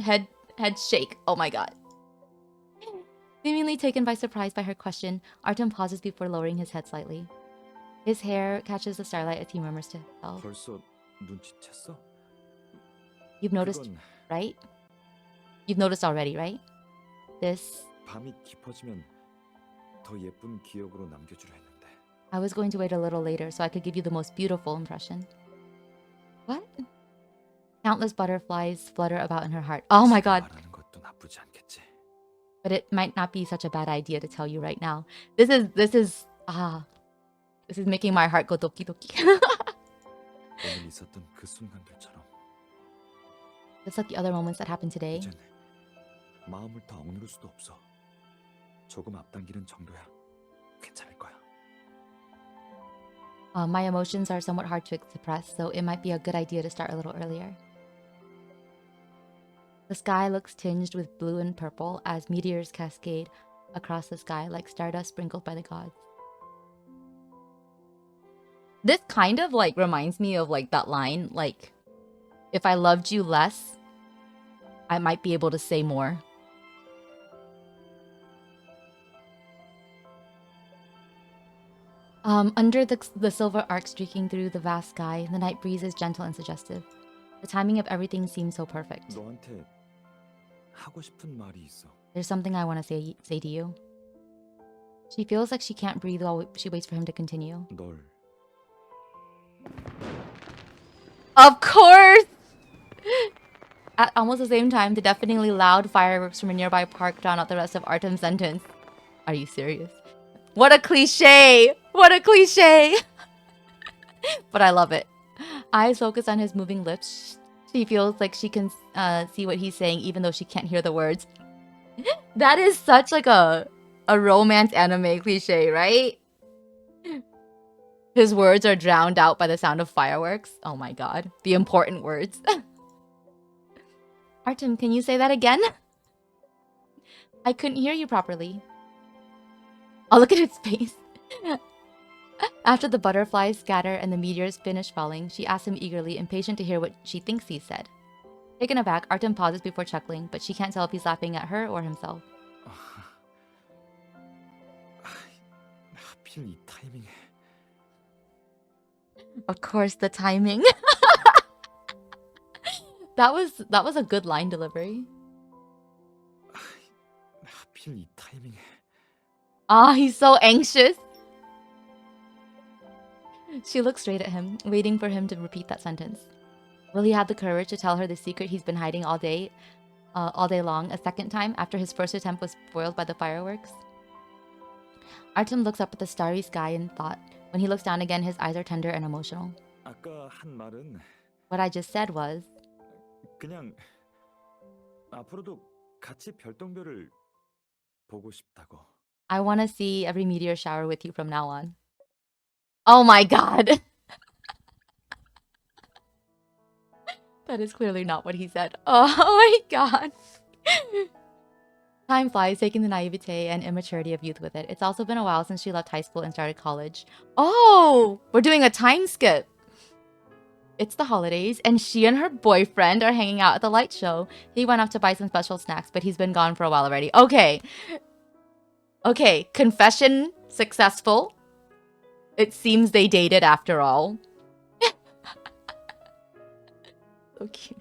shake. Oh my god. Seemingly taken by surprise by her question, Artem pauses before lowering his head slightly. His hair catches the starlight as he murmurs to himself. 벌써 눈치챘어? You've noticed, 그건 right? You've noticed already, right? This... 밤이 깊어지면 더 예쁜 기억으로 남겨주려 했는데. I was going to wait a little later so I could give you the most beautiful impression. What? Countless butterflies flutter about in her heart. Oh my god. 말하는 것도 나쁘지 않겠지. But it might not be such a bad idea to tell you right now. This is making my heart go doki doki. 오늘 있었던 그 순간들처럼 Just like the other moments that happened today. 이젠 마음을 더 억누를 수도 없어. 조금 앞당기는 정도야. 괜찮을 거야. My emotions are somewhat hard to suppress, so it might be a good idea to start a little earlier. The sky looks tinged with blue and purple as meteors cascade across the sky like stardust sprinkled by the gods. This kind of like reminds me of like that line, like, if I loved you less, I might be able to say more. Under the silver arc streaking through the vast sky, the night breeze is gentle and suggestive. The timing of everything seems so perfect. 너한테 하고 싶은 말이 있어. There's something I want to say to you. She feels like she can't breathe while she waits for him to continue. 널 Of course! At almost the same time, the deafeningly loud fireworks from a nearby park drown out the rest of Artem's sentence. Are you serious? What a cliche! What a cliche! But I love it. Eyes focus on his moving lips. She feels like she can see what he's saying even though she can't hear the words. That is such like a romance anime cliche, right? His words are drowned out by the sound of fireworks. Oh my god. The important words. Artem, can you say that again? I couldn't hear you properly. Oh, look at its face. After the butterflies scatter and the meteors finish falling, she asks him eagerly, impatient to hear what she thinks he said. Taken aback, Artem pauses before chuckling, but she can't tell if he's laughing at her or himself. 하필 이 타이밍에. Of course, the timing. That was a good line delivery. 하필 이 타이밍에. Ah, he's so anxious. She looks straight at him, waiting for him to repeat that sentence. Will he have the courage to tell her the secret he's been hiding all day long a second time after his first attempt was spoiled by the fireworks? Artem looks up at the starry sky in thought. When he looks down again, his eyes are tender and emotional. 아까 한 말은 What I just said was, 그냥 앞으로도 같이 별똥별을 보고 싶다고. I want to see every meteor shower with you from now on. Oh my god! That is clearly not what he said. Oh my god! Time flies, taking the naivete and immaturity of youth with it. It's also been a while since she left high school and started college. Oh! We're doing a time skip! It's the holidays, and she and her boyfriend are hanging out at the light show. He went off to buy some special snacks, but he's been gone for a while already. Okay. Okay, confession successful. It seems they dated after all. So cute.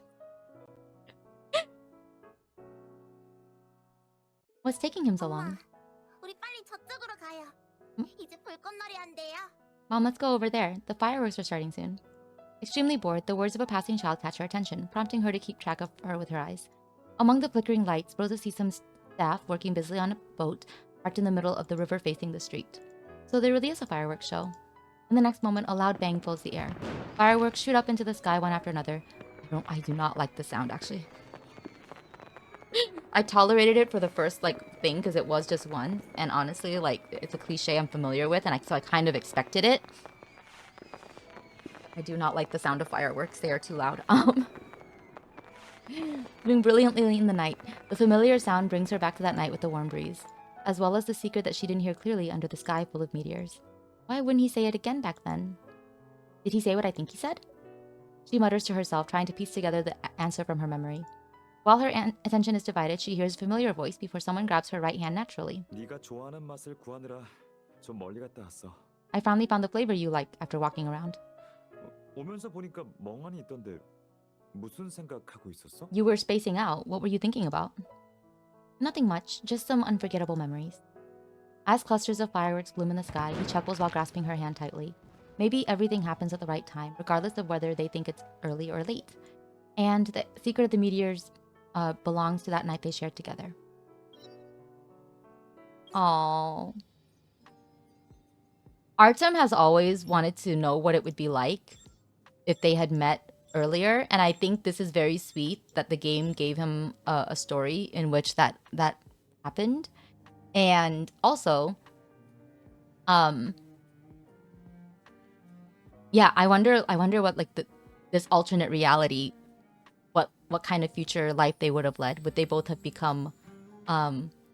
What's taking him so long? 우리 빨리 저쪽으로 가요. 응? 이제 불꽃놀이 한대요. Mom, let's go over there. The fireworks are starting soon. Extremely bored, the words of a passing child catch her attention, prompting her to keep track of her with her eyes. Among the flickering lights, Rosa sees some staff working busily on a boat parked in the middle of the river facing the street. So there really is a fireworks show. In the next moment, a loud bang fills the air. Fireworks shoot up into the sky one after another. I do not like the sound, actually. I tolerated it for the first like thing because it was just one, and honestly, like it's a cliche I'm familiar with, and so I kind of expected it. I do not like the sound of fireworks; they are too loud. Moving brilliantly in the night, the familiar sound brings her back to that night with the warm breeze, as well as the secret that she didn't hear clearly under the sky full of meteors. Why wouldn't he say it again back then? Did he say what I think he said? She mutters to herself, trying to piece together the answer from her memory. While her attention is divided, she hears a familiar voice before someone grabs her right hand naturally. 네가 좋아하는 맛을 구하느라 좀 멀리 갔다 왔어. I finally found the flavor you like after walking around. 오면서 보니까 멍하니 있던데 무슨 생각하고 있었어? You were spacing out. What were you thinking about? Nothing much, just some unforgettable memories. As clusters of fireworks bloom in the sky, he chuckles while grasping her hand tightly. Maybe everything happens at the right time, regardless of whether they think it's early or late. And the secret of the meteors belongs to that night they shared together. Aww. Artem has always wanted to know what it would be like if they had met earlier, and I think this is very sweet that the game gave him a story in which that happened. And also, yeah, I wonder what like this alternate reality, what kind of future life they would have led. Would they both have become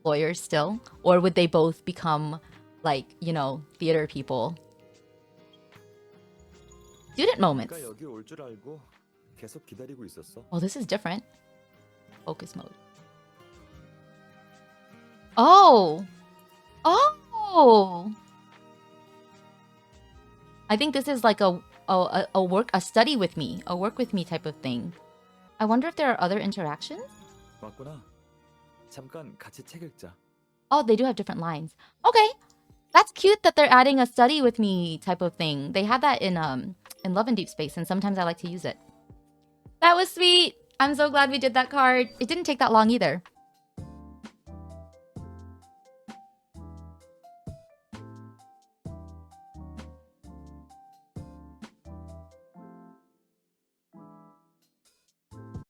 lawyers still, or would they both become like, you know, theater people? Student moments. 네가 여기 올 줄 알고 계속 기다리고 있었어. Oh, this is different. Focus mode. Oh. Oh. I think this is like a study with me, a work with me type of thing. I wonder if there are other interactions? 맞구나. 잠깐 같이 책 읽자. Oh, they do have different lines. Okay. That's cute that they're adding a study with me type of thing. They had that in Love and Deep Space, and sometimes I like to use it. That was sweet. I'm so glad we did that card. It didn't take that long either.